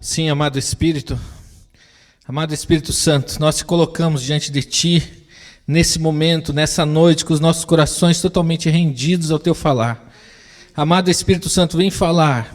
Sim, amado Espírito Santo, nós te colocamos diante de Ti, nesse momento, nessa noite, com os nossos corações totalmente rendidos ao Teu falar. Amado Espírito Santo, vem falar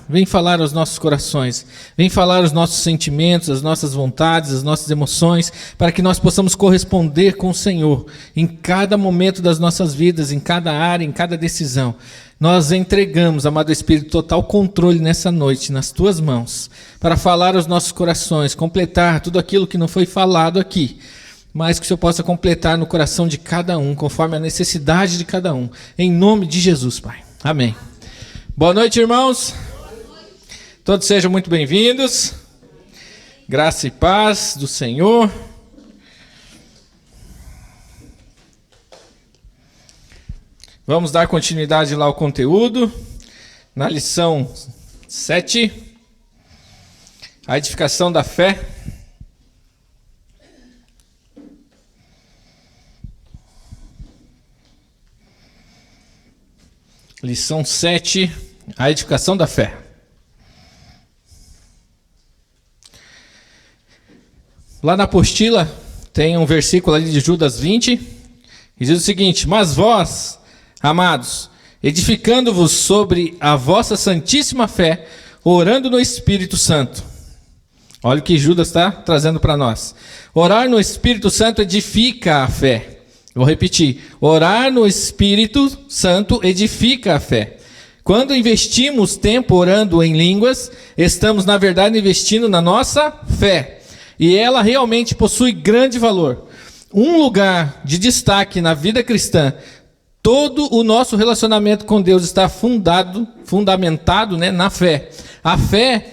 aos nossos corações, vem falar aos nossos sentimentos, as nossas vontades, as nossas emoções, para que nós possamos corresponder com o Senhor, em cada momento das nossas vidas, em cada área, em cada decisão. Nós entregamos, amado Espírito, total controle nessa noite, nas Tuas mãos, para falar aos nossos corações, completar tudo aquilo que não foi falado aqui, mas que o Senhor possa completar no coração de cada um, conforme a necessidade de cada um, em nome de Jesus, Pai. Amém. Boa noite, irmãos. Todos sejam muito bem-vindos. Graça e paz do Senhor. Vamos dar continuidade lá ao conteúdo. Na lição 7, a edificação da fé. Lição 7, a edificação da fé. Lá na apostila tem um versículo ali de Judas 20, que diz o seguinte: mas vós, amados, edificando-vos sobre a vossa santíssima fé, orando no Espírito Santo. Olha o que Judas está trazendo para nós. Orar no Espírito Santo edifica a fé. Vou repetir, orar no Espírito Santo edifica a fé. Quando investimos tempo orando em línguas, estamos na verdade investindo na nossa fé. E ela realmente possui grande valor. Um lugar de destaque na vida cristã. Todo o nosso relacionamento com Deus está fundamentado, na fé. A fé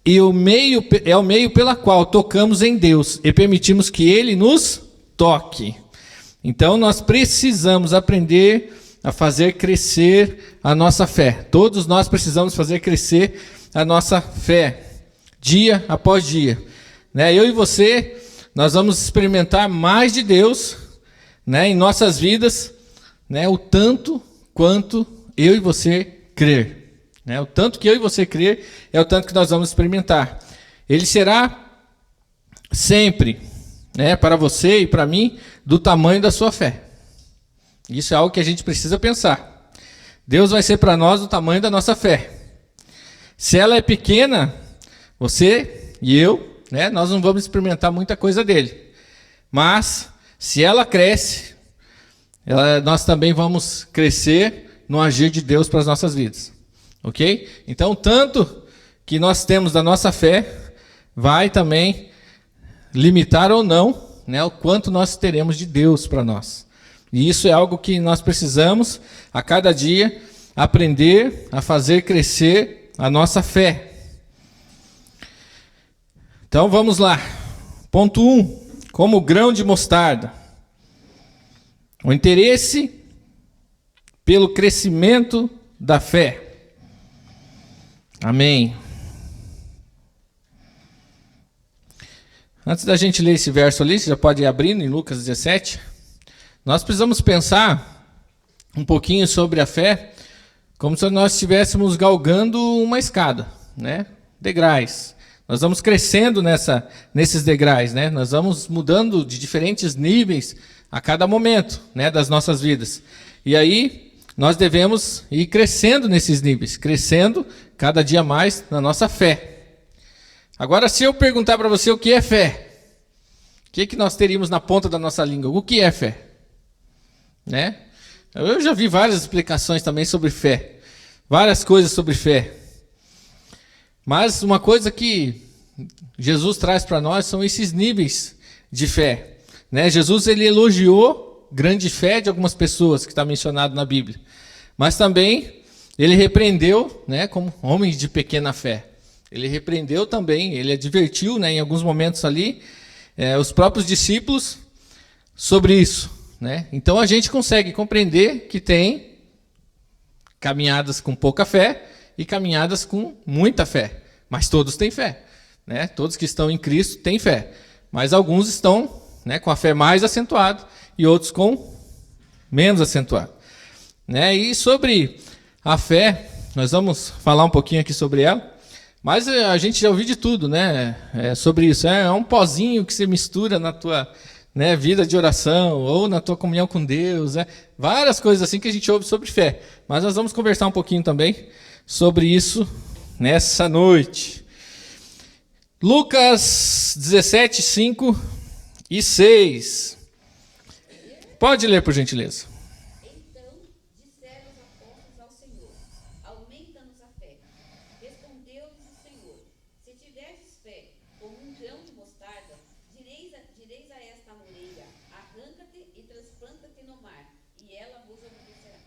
é o meio pela qual tocamos em Deus e permitimos que Ele nos toque. Então nós precisamos aprender a fazer crescer a nossa fé. Todos nós precisamos fazer crescer a nossa fé, dia após dia. Eu e você, nós vamos experimentar mais de Deus, em nossas vidas, o tanto quanto eu e você crer. O tanto que eu e você crer é o tanto que nós vamos experimentar. Ele será sempre, para você e para mim, do tamanho da sua fé. Isso é algo que a gente precisa pensar. Deus vai ser para nós do tamanho da nossa fé. Se ela é pequena, você e eu, nós não vamos experimentar muita coisa dele. Mas, se ela cresce, nós também vamos crescer no agir de Deus para as nossas vidas. Ok? Então, tanto que nós temos da nossa fé, vai também limitar ou não, o quanto nós teremos de Deus para nós. E isso é algo que nós precisamos, a cada dia, aprender a fazer crescer a nossa fé. Então vamos lá. Ponto 1. Como grão de mostarda. O interesse pelo crescimento da fé. Amém. Antes da gente ler esse verso ali, você já pode ir abrindo em Lucas 17. Nós precisamos pensar um pouquinho sobre a fé, como se nós estivéssemos galgando uma escada, degraus. Nós vamos crescendo nesses degraus, Nós vamos mudando de diferentes níveis a cada momento, das nossas vidas. E aí, nós devemos ir crescendo nesses níveis, crescendo cada dia mais na nossa fé. Agora, se eu perguntar para você o que é fé, o que nós teríamos na ponta da nossa língua? O que é fé? Eu já vi várias explicações também sobre fé, várias coisas sobre fé. Mas uma coisa que Jesus traz para nós são esses níveis de fé. Jesus ele elogiou grande fé de algumas pessoas, que está mencionado na Bíblia. Mas também ele repreendeu, como homens de pequena fé. Ele repreendeu também, ele advertiu, em alguns momentos ali, os próprios discípulos sobre isso. Então a gente consegue compreender que tem caminhadas com pouca fé e caminhadas com muita fé. Mas todos têm fé. Todos que estão em Cristo têm fé. Mas alguns estão com a fé mais acentuada e outros com menos acentuada. E sobre a fé, nós vamos falar um pouquinho aqui sobre ela. Mas a gente já ouviu de tudo, né? Sobre isso. É um pozinho que você mistura na tua, né, vida de oração ou na tua comunhão com Deus. Várias coisas assim que a gente ouve sobre fé. Mas nós vamos conversar um pouquinho também sobre isso nessa noite. Lucas 17, 5 e 6. Pode ler, por gentileza. Então disseram os apóstolos ao Senhor: aumenta-nos a fé. Respondeu-lhes o Senhor: se tiverdes fé como um grão de mostarda, direis a esta amoreira: arranca-te e transplanta-te no mar, e ela vos obedecerá.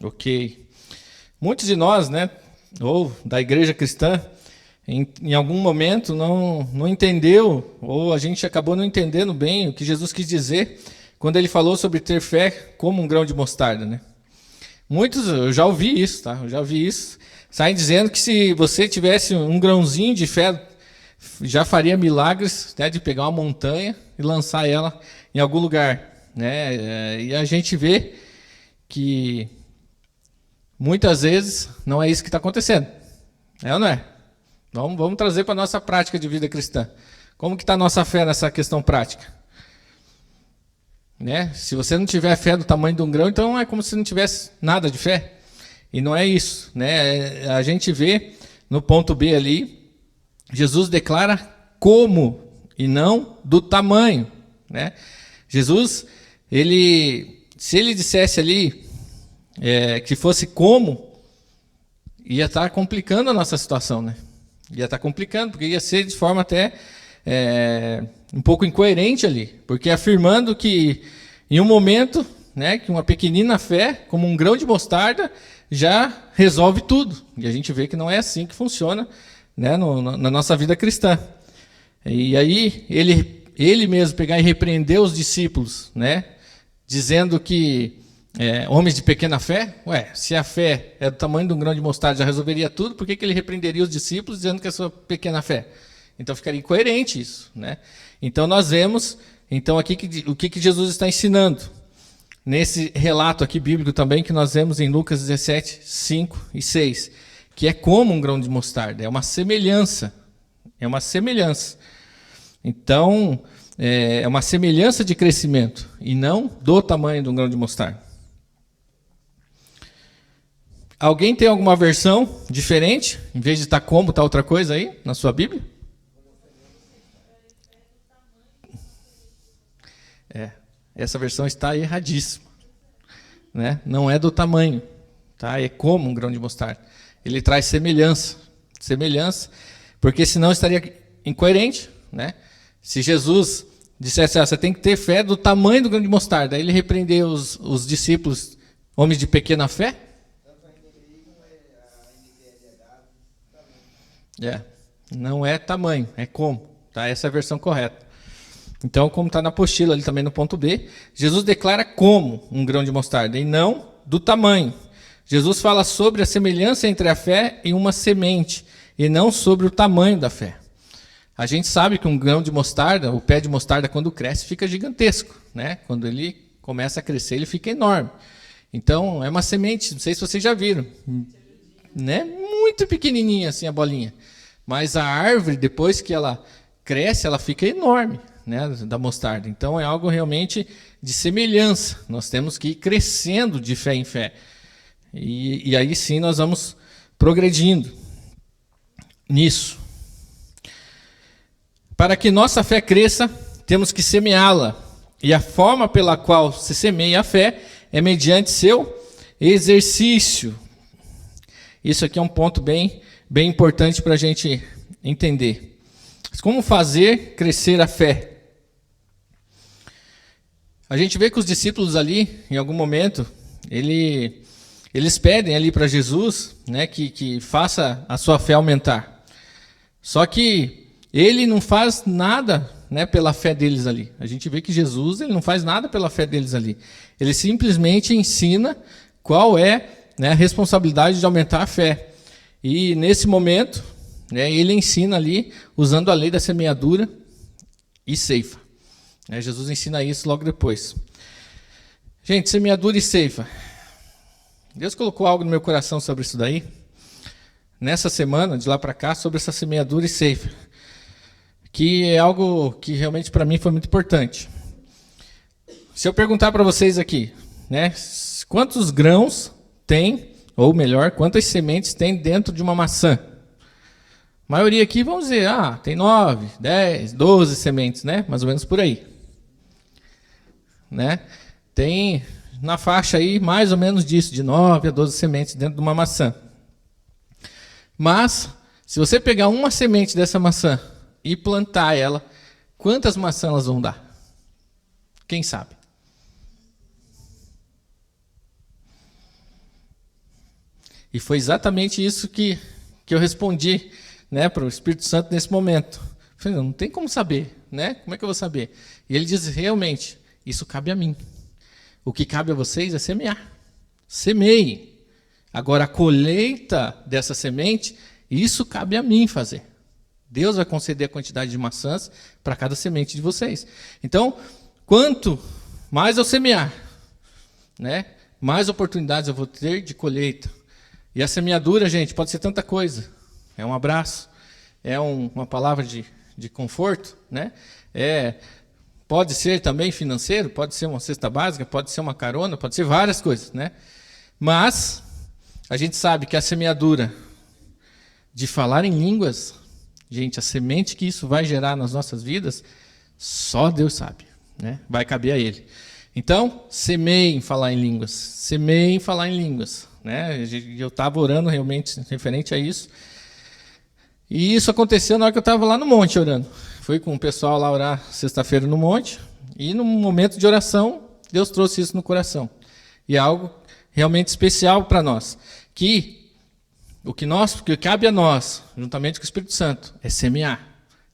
Ok. Muitos de nós, né, ou da igreja cristã, em algum momento não entendeu, ou a gente acabou não entendendo bem o que Jesus quis dizer quando ele falou sobre ter fé como um grão de mostarda, né? Muitos, eu já ouvi isso, tá? Eu já ouvi isso. Saem dizendo que se você tivesse um grãozinho de fé, já faria milagres, né, de pegar uma montanha e lançar ela em algum lugar, né? E a gente vê que muitas vezes não é isso que está acontecendo. É ou não é? Vamos trazer para a nossa prática de vida cristã. Como que está a nossa fé nessa questão prática? Né? Se você não tiver fé do tamanho de um grão, então é como se não tivesse nada de fé. E não é isso. Né? A gente vê no ponto B ali, Jesus declara como e não do tamanho. Né? Jesus, se ele dissesse ali que fosse como, ia estar complicando a nossa situação, né? Ia estar complicando, porque ia ser de forma até um pouco incoerente ali, porque afirmando que em um momento, né, que uma pequenina fé, como um grão de mostarda, já resolve tudo. E a gente vê que não é assim que funciona, né, na nossa vida cristã. E aí ele mesmo pegar e repreender os discípulos, né, dizendo que homens de pequena fé, se a fé é do tamanho de um grão de mostarda, já resolveria tudo, por que ele repreenderia os discípulos dizendo que é sua pequena fé? Então ficaria incoerente isso, né? Então nós vemos, então aqui o que Jesus está ensinando nesse relato aqui bíblico também que nós vemos em Lucas 17, 5 e 6, que é como um grão de mostarda, é uma semelhança, Então é uma semelhança de crescimento e não do tamanho de um grão de mostarda. Alguém tem alguma versão diferente? Em vez de estar como, está outra coisa aí na sua Bíblia? Essa versão está erradíssima. Né? Não é do tamanho. Tá? É como um grão de mostarda. Ele traz semelhança. Porque senão estaria incoerente. Né? Se Jesus dissesse, você tem que ter fé do tamanho do grão de mostarda, aí ele repreendeu os discípulos, homens de pequena fé. Não é tamanho, é como. Tá? Essa é a versão correta. Então, como está na apostila ali também no ponto B, Jesus declara como um grão de mostarda e não do tamanho. Jesus fala sobre a semelhança entre a fé e uma semente e não sobre o tamanho da fé. A gente sabe que um grão de mostarda, o pé de mostarda, quando cresce, fica gigantesco. Né? Quando ele começa a crescer, ele fica enorme. Então, é uma semente, não sei se vocês já viram. Né? Muito pequenininha assim a bolinha. Mas a árvore, depois que ela cresce, ela fica enorme, né, da mostarda. Então é algo realmente de semelhança. Nós temos que ir crescendo de fé em fé. E aí sim nós vamos progredindo nisso. Para que nossa fé cresça, temos que semeá-la. E a forma pela qual se semeia a fé é mediante seu exercício. Isso aqui é um ponto bem importante para a gente entender. Como fazer crescer a fé? A gente vê que os discípulos ali, em algum momento, eles pedem ali para Jesus, né, que faça a sua fé aumentar. Só que ele não faz nada, né, pela fé deles ali. A gente vê que Jesus ele não faz nada pela fé deles ali. Ele simplesmente ensina qual é, né, a responsabilidade de aumentar a fé. E nesse momento, né, ele ensina ali, usando a lei da semeadura e ceifa. Né, Jesus ensina isso logo depois. Gente, semeadura e ceifa. Deus colocou algo no meu coração sobre isso daí. nessa semana, de lá para cá, sobre essa semeadura e ceifa, que é algo que realmente para mim foi muito importante. Se eu perguntar para vocês aqui, né, quantos grãos tem, ou melhor, quantas sementes tem dentro de uma maçã? A maioria aqui vão dizer, tem 9, 10, 12 sementes, né? Mais ou menos por aí. Né? Tem na faixa aí mais ou menos disso, de 9 a 12 sementes dentro de uma maçã. Mas, se você pegar uma semente dessa maçã e plantar ela, quantas maçãs elas vão dar? Quem sabe? E foi exatamente isso que eu respondi, né, para o Espírito Santo nesse momento. Eu falei, não tem como saber, né? Como é que eu vou saber? E ele diz, realmente, isso cabe a mim. O que cabe a vocês é semear. Semeiem. Agora, a colheita dessa semente, isso cabe a mim fazer. Deus vai conceder a quantidade de maçãs para cada semente de vocês. Então, quanto mais eu semear, né, mais oportunidades eu vou ter de colheita. E a semeadura, gente, pode ser tanta coisa. É um abraço, é uma palavra de conforto, né? Pode ser também financeiro, pode ser uma cesta básica, pode ser uma carona, pode ser várias coisas, né? Mas a gente sabe que a semeadura de falar em línguas, gente, a semente que isso vai gerar nas nossas vidas, só Deus sabe, né? Vai caber a Ele. Então, semeiem em falar em línguas, semeiem em falar em línguas, né? Eu estava orando realmente referente a isso. E isso aconteceu na hora que eu estava lá no monte orando. Fui com o pessoal lá orar sexta-feira no monte. E no momento de oração, Deus trouxe isso no coração. E é algo realmente especial para nós. Que o que cabe a nós, juntamente com o Espírito Santo, é semear.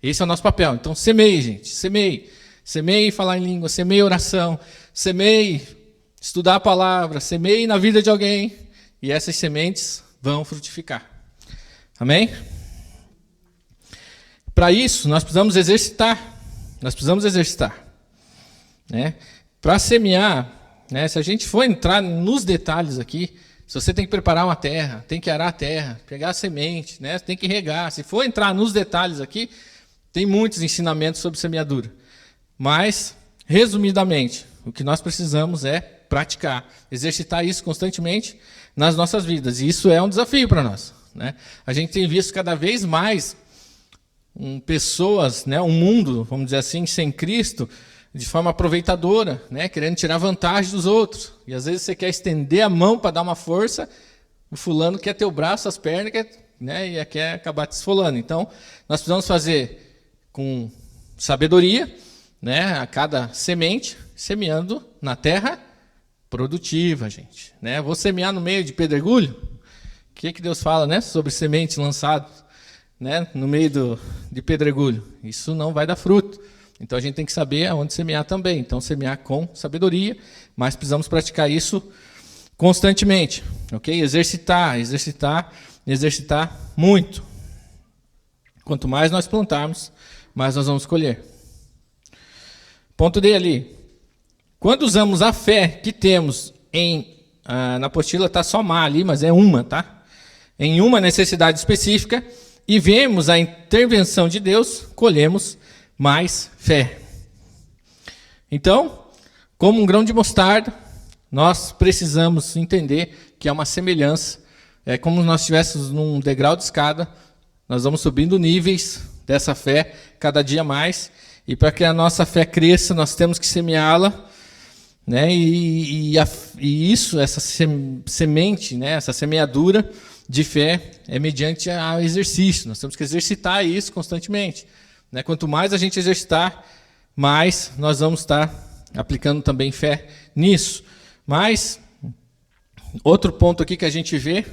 Esse é o nosso papel. Então semeie, gente. Semeie. Semeie falar em língua, semeie oração, semeie estudar a palavra, semeie na vida de alguém. E essas sementes vão frutificar. Amém? Para isso, nós precisamos exercitar. Nós precisamos exercitar. Né? Para semear, né, se a gente for entrar nos detalhes aqui, se você tem que preparar uma terra, tem que arar a terra, pegar a semente, né, tem que regar. Se for entrar nos detalhes aqui, tem muitos ensinamentos sobre semeadura. Mas, resumidamente, o que nós precisamos é praticar, exercitar isso constantemente nas nossas vidas. E isso é um desafio para nós. Né? A gente tem visto cada vez mais pessoas, né, um mundo, vamos dizer assim, sem Cristo, de forma aproveitadora, né, querendo tirar vantagem dos outros. E às vezes você quer estender a mão para dar uma força, o fulano quer ter o braço, as pernas, né, e quer acabar te esfolando. Então, nós precisamos fazer com sabedoria, né, a cada semente, semeando na terra produtiva, gente. Né? Vou semear no meio de pedregulho? O que Deus fala, né, sobre semente lançada, né, no meio de pedregulho? Isso não vai dar fruto. Então a gente tem que saber aonde semear também. Então semear com sabedoria, mas precisamos praticar isso constantemente, ok? Exercitar, exercitar, exercitar muito. Quanto mais nós plantarmos, mais nós vamos colher. Ponto D ali. Quando usamos a fé que temos na apostila está só má ali, mas é uma, tá? Em uma necessidade específica, e vemos a intervenção de Deus, colhemos mais fé. Então, como um grão de mostarda, nós precisamos entender que é uma semelhança. É como se nós estivéssemos num degrau de escada, nós vamos subindo níveis dessa fé cada dia mais, e para que a nossa fé cresça, nós temos que semeá-la, né? E isso, essa semente, né? Essa semeadura de fé é mediante ao exercício. Nós temos que exercitar isso constantemente. Né? Quanto mais a gente exercitar, mais nós vamos estar aplicando também fé nisso. Mas, outro ponto aqui que a gente vê,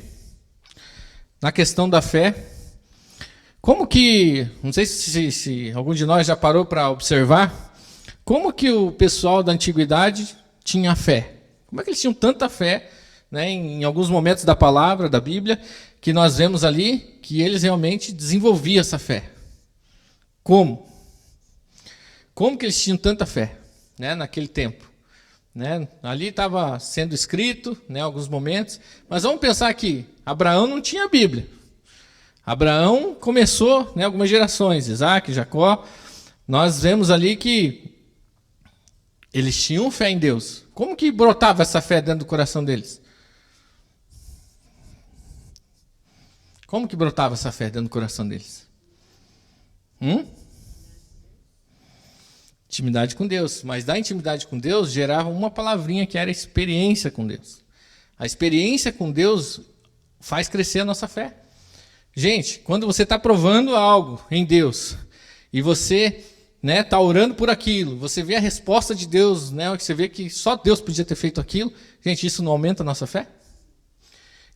na questão da fé, como que, não sei se algum de nós já parou para observar, como que o pessoal da antiguidade tinha fé? Como é que eles tinham tanta fé, né, em alguns momentos da palavra, da Bíblia, que nós vemos ali que eles realmente desenvolviam essa fé? Como? Como que eles tinham tanta fé, né, naquele tempo? Né? Ali estava sendo escrito, né, alguns momentos, mas vamos pensar aqui, Abraão não tinha Bíblia. Abraão começou, né, algumas gerações, Isaac, Jacó. Nós vemos ali que eles tinham fé em Deus. Como que brotava essa fé dentro do coração deles? Como que brotava essa fé dentro do coração deles? Intimidade com Deus. Mas da intimidade com Deus gerava uma palavrinha que era experiência com Deus. A experiência com Deus faz crescer a nossa fé. Gente, quando você está provando algo em Deus e você está orando por aquilo, você vê a resposta de Deus, você vê que só Deus podia ter feito aquilo, gente, isso não aumenta a nossa fé?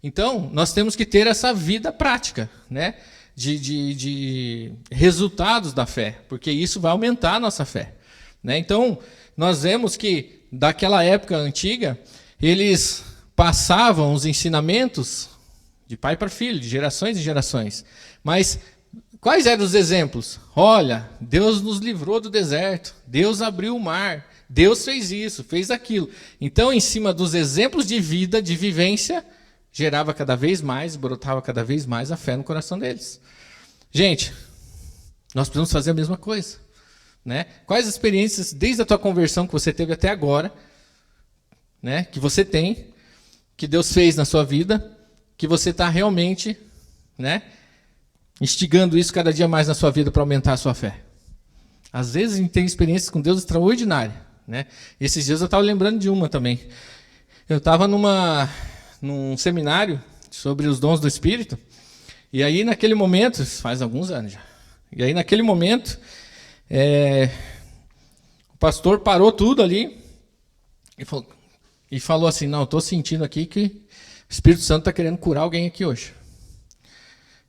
Então, nós temos que ter essa vida prática, de resultados da fé, porque isso vai aumentar a nossa fé. Então, nós vemos que, daquela época antiga, eles passavam os ensinamentos de pai para filho, de gerações em gerações. Mas quais eram os exemplos? Olha, Deus nos livrou do deserto, Deus abriu o mar, Deus fez isso, fez aquilo. Então, em cima dos exemplos de vida, de vivência, gerava cada vez mais, brotava cada vez mais a fé no coração deles. Gente, nós precisamos fazer a mesma coisa. Quais experiências, desde a tua conversão que você teve até agora, que você tem, que Deus fez na sua vida, que você está realmente instigando isso cada dia mais na sua vida para aumentar a sua fé? Às vezes a gente tem experiências com Deus extraordinárias. Esses dias eu estava lembrando de uma também. Eu estava num seminário sobre os dons do Espírito, e aí naquele momento, faz alguns anos já, e aí naquele momento, o pastor parou tudo ali e falou assim, não, eu estou sentindo aqui que o Espírito Santo está querendo curar alguém aqui hoje.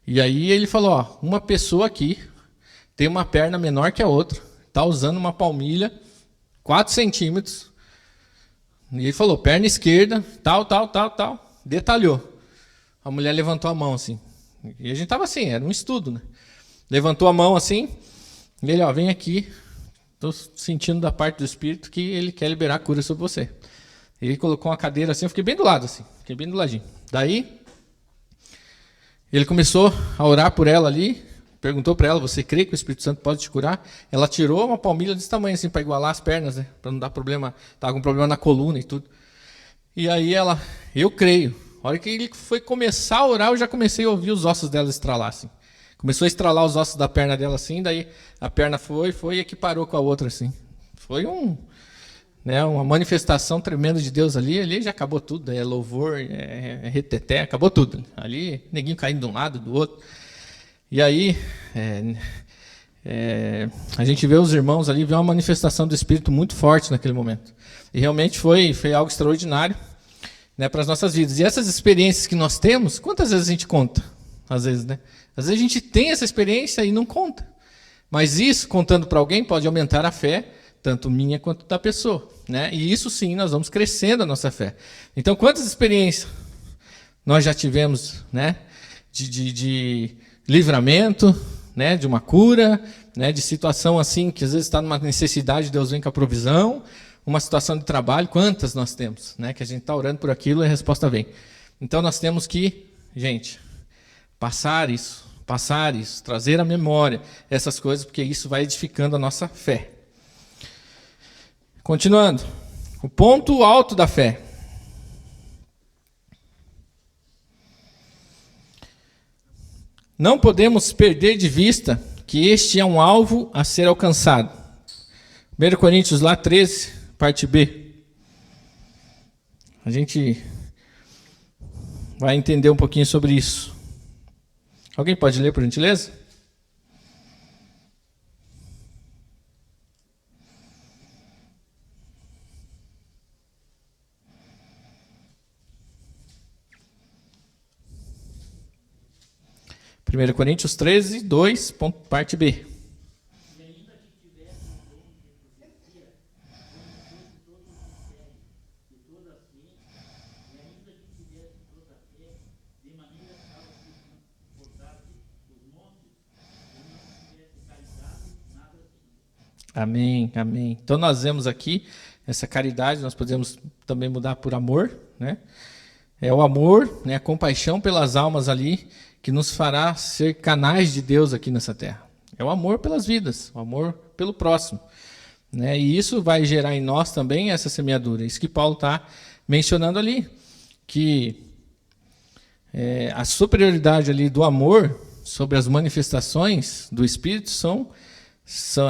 E aí ele falou, uma pessoa aqui tem uma perna menor que a outra, está usando uma palmilha, 4 centímetros, e ele falou, perna esquerda, tal, detalhou. A mulher levantou a mão assim, e a gente estava assim, era um estudo, levantou a mão assim, e ele, vem aqui, estou sentindo da parte do Espírito que ele quer liberar a cura sobre você. Ele colocou uma cadeira assim, eu fiquei bem do lado assim, fiquei bem do ladinho. Daí, ele começou a orar por ela ali, perguntou para ela, você crê que o Espírito Santo pode te curar? Ela tirou uma palmilha desse tamanho assim, para igualar as pernas, para não dar problema, estava com problema na coluna e tudo. E aí ela, eu creio. A hora que ele foi começar a orar, eu já comecei a ouvir os ossos dela estralar assim. Começou a estralar os ossos da perna dela assim, daí a perna foi e equiparou com a outra assim. Foi uma manifestação tremenda de Deus ali já acabou tudo, é louvor, é reteté, acabou tudo. Ali, neguinho caindo de um lado, do outro. E aí, a gente vê os irmãos ali, vê uma manifestação do Espírito muito forte naquele momento. E realmente foi algo extraordinário para as nossas vidas. E essas experiências que nós temos, quantas vezes a gente conta? Às vezes, Às vezes a gente tem essa experiência e não conta. Mas isso, contando para alguém, pode aumentar a fé, tanto minha quanto da pessoa. E isso sim, nós vamos crescendo a nossa fé. Então, quantas experiências nós já tivemos de livramento, de uma cura, de situação assim, que às vezes está numa necessidade, Deus vem com a provisão, uma situação de trabalho, quantas nós temos, que a gente está orando por aquilo e a resposta vem. Então, nós temos que, gente, passar isso, trazer à memória essas coisas, porque isso vai edificando a nossa fé. Continuando, o ponto alto da fé. Não podemos perder de vista que este é um alvo a ser alcançado. 1 Coríntios 13, parte B. A gente vai entender um pouquinho sobre isso. Alguém pode ler, por gentileza? Primeira Coríntios 13, 2, parte B. Amém, amém. Então nós vemos aqui essa caridade, nós podemos também mudar por amor, É o amor, a compaixão pelas almas ali, que nos fará ser canais de Deus aqui nessa terra. É o amor pelas vidas, o amor pelo próximo, né? E isso vai gerar em nós também essa semeadura. Isso que Paulo está mencionando ali, que a superioridade ali do amor sobre as manifestações do Espírito são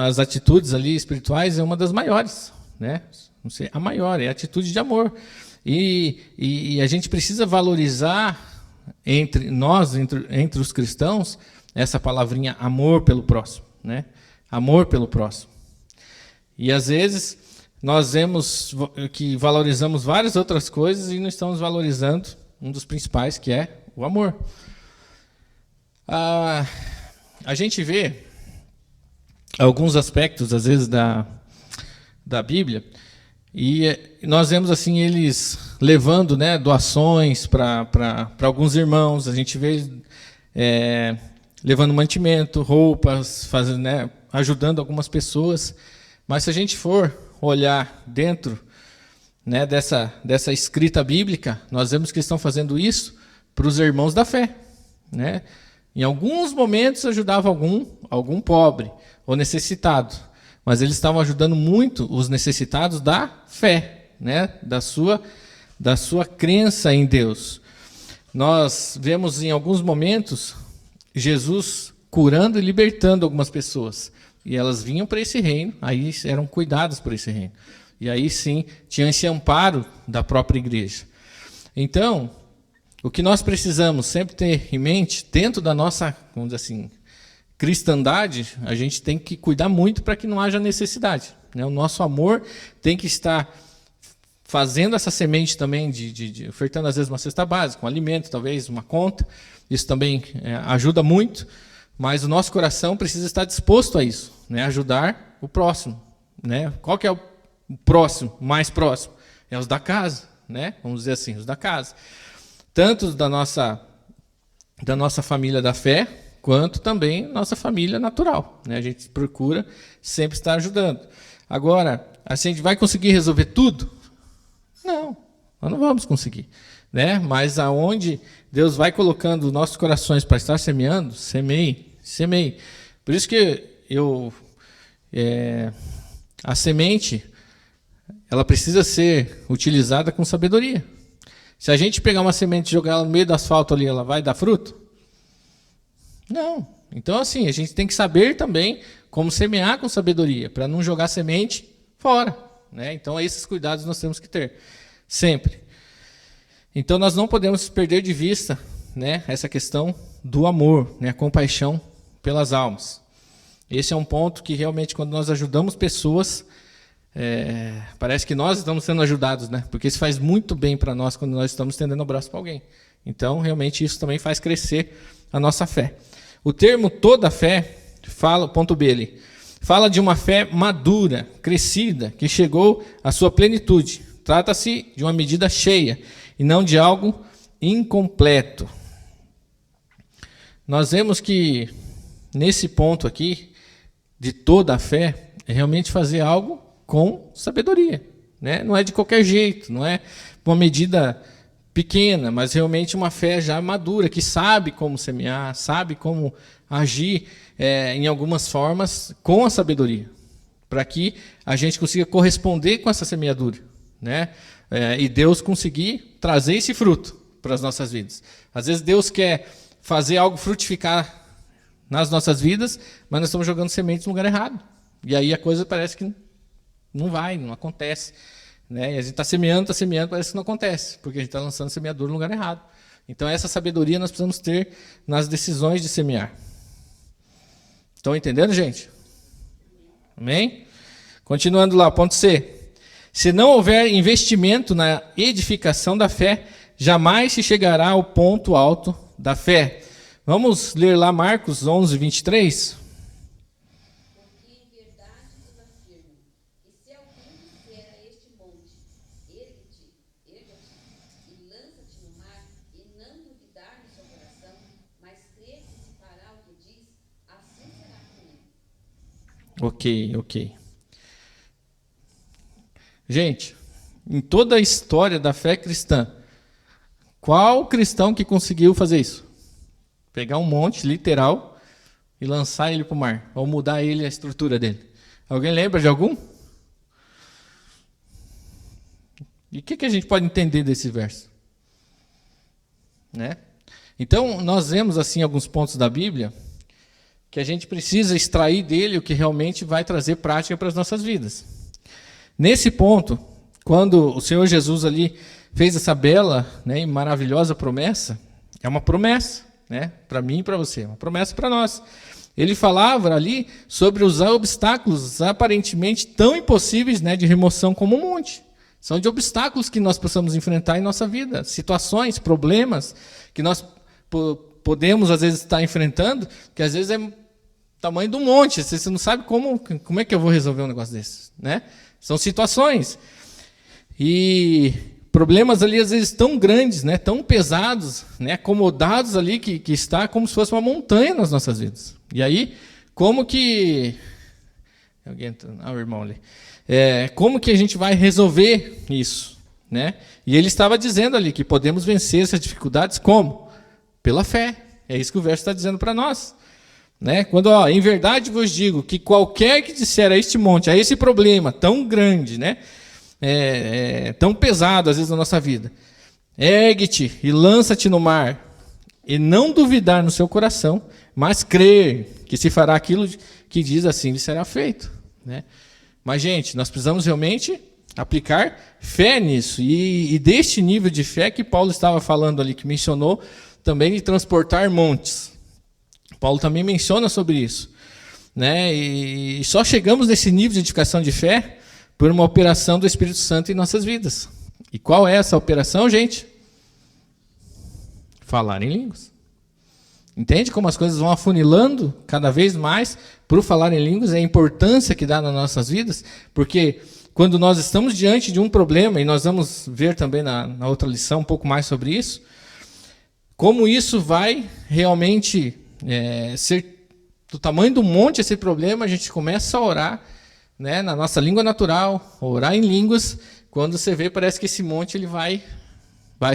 as atitudes ali espirituais, é uma das maiores, né? Não sei, a maior é a atitude de amor. E a gente precisa valorizar entre nós, entre os cristãos, essa palavrinha amor pelo próximo, né? Amor pelo próximo. E às vezes nós vemos que valorizamos várias outras coisas e não estamos valorizando um dos principais, que é o amor. A gente vê alguns aspectos, às vezes, da Bíblia, e nós vemos assim eles levando, né, doações para alguns irmãos. A gente vê levando mantimento, roupas, fazendo, né, ajudando algumas pessoas. Mas se a gente for olhar dentro, né, dessa escrita bíblica, nós vemos que estão fazendo isso para os irmãos da fé, né? Em alguns momentos ajudava algum pobre ou necessitado, mas eles estavam ajudando muito os necessitados da fé, né? Da sua crença em Deus. Nós vemos em alguns momentos Jesus curando e libertando algumas pessoas, e elas vinham para esse reino, aí eram cuidadas por esse reino. E aí sim, tinha esse amparo da própria igreja. Então, o que nós precisamos sempre ter em mente, dentro da nossa, vamos dizer assim, cristandade, a gente tem que cuidar muito para que não haja necessidade, né? O nosso amor tem que estar fazendo essa semente também, ofertando às vezes uma cesta básica, um alimento, talvez uma conta. Isso também ajuda muito, mas o nosso coração precisa estar disposto a isso, né? Ajudar o próximo, né? Qual que é o próximo, mais próximo? É os da casa, né? Vamos dizer assim, os da casa. Tanto da nossa família da fé, quanto também nossa família natural, né? A gente procura sempre estar ajudando. Agora, a gente vai conseguir resolver tudo? Não, nós não vamos conseguir, né? Mas aonde Deus vai colocando nossos corações para estar semeando, semeie. Por isso que a semente, ela precisa ser utilizada com sabedoria. Se a gente pegar uma semente e jogar ela no meio do asfalto ali, ela vai dar fruto? Não. Então, assim, a gente tem que saber também como semear com sabedoria, para não jogar semente fora, né? Então, esses cuidados nós temos que ter, sempre. Então, nós não podemos perder de vista, né, essa questão do amor, né, a compaixão pelas almas. Esse é um ponto que realmente, quando nós ajudamos pessoas, parece que nós estamos sendo ajudados, né? Porque isso faz muito bem para nós quando nós estamos estendendo o braço para alguém. Então, realmente, isso também faz crescer a nossa fé. O termo toda fé, ponto B ali, fala de uma fé madura, crescida, que chegou à sua plenitude. Trata-se de uma medida cheia e não de algo incompleto. Nós vemos que, nesse ponto aqui, de toda a fé, é realmente fazer algo com sabedoria, né? Não é de qualquer jeito, não é uma medida pequena, mas realmente uma fé já madura, que sabe como semear, sabe como agir em algumas formas com a sabedoria, para que a gente consiga corresponder com essa semeadura, né? E Deus conseguir trazer esse fruto para as nossas vidas. Às vezes Deus quer fazer algo frutificar nas nossas vidas, mas nós estamos jogando sementes no lugar errado. E aí a coisa parece que não vai, não acontece, né? E a gente está semeando, parece que não acontece, porque a gente está lançando semeadura no lugar errado. Então, essa sabedoria nós precisamos ter nas decisões de semear. Estão entendendo, gente? Amém? Continuando lá, ponto C. Se não houver investimento na edificação da fé, jamais se chegará ao ponto alto da fé. Vamos ler lá Marcos 11, 23? Ok. Gente, em toda a história da fé cristã, qual cristão que conseguiu fazer isso? Pegar um monte, literal, e lançar ele para o mar, ou mudar ele, a estrutura dele. Alguém lembra de algum? E o que a gente pode entender desse verso? Né? Então, nós vemos assim alguns pontos da Bíblia que a gente precisa extrair dele o que realmente vai trazer prática para as nossas vidas. Nesse ponto, quando o Senhor Jesus ali fez essa bela, né, e maravilhosa promessa, é uma promessa, né, para mim e para você, uma promessa para nós. Ele falava ali sobre os obstáculos aparentemente tão impossíveis, né, de remoção como um monte. São de obstáculos que nós possamos enfrentar em nossa vida, situações, problemas que nós podemos às vezes estar enfrentando, que às vezes é tamanho do monte, você não sabe como é que eu vou resolver um negócio desse, né? São situações e problemas ali às vezes tão grandes, né, tão pesados, né, acomodados ali que está como se fosse uma montanha nas nossas vidas. E aí, como que o irmão ali, como que a gente vai resolver isso, né? E ele estava dizendo ali que podemos vencer essas dificuldades como? Pela fé. É isso que o verso está dizendo para nós, né? Quando, em verdade vos digo que qualquer que disser a este monte, a esse problema tão grande, né, tão pesado às vezes na nossa vida, ergue-te e lança-te no mar, e não duvidar no seu coração, mas crer que se fará aquilo que diz, assim lhe será feito, né? Mas, gente, nós precisamos realmente aplicar fé nisso, e deste nível de fé que Paulo estava falando ali, que mencionou também de transportar montes. Paulo também menciona sobre isso, né? E só chegamos nesse nível de edificação de fé por uma operação do Espírito Santo em nossas vidas. E qual é essa operação, gente? Falar em línguas. Entende como as coisas vão afunilando cada vez mais para o falar em línguas, a importância que dá nas nossas vidas? Porque quando nós estamos diante de um problema, e nós vamos ver também na outra lição um pouco mais sobre isso, como isso vai realmente ser do tamanho do monte esse problema, a gente começa a orar, né, na nossa língua natural, orar em línguas, quando você vê, parece que esse monte ele vai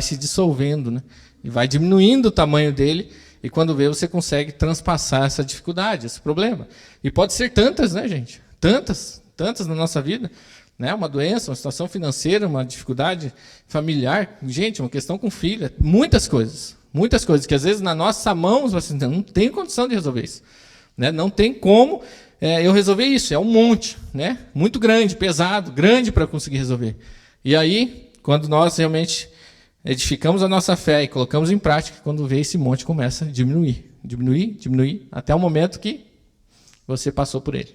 se dissolvendo, né, e vai diminuindo o tamanho dele, e quando vê, você consegue transpassar essa dificuldade, esse problema. E pode ser tantas, né, gente? Tantas na nossa vida, né? Uma doença, uma situação financeira, uma dificuldade familiar, gente, uma questão com filho, muitas coisas que às vezes na nossa mão você não tem condição de resolver isso, né? Não tem como eu resolver isso, é um monte, né? Muito grande, pesado, grande para conseguir resolver. E aí, quando nós realmente edificamos a nossa fé e colocamos em prática, quando vê esse monte começa a diminuir, até o momento que você passou por ele.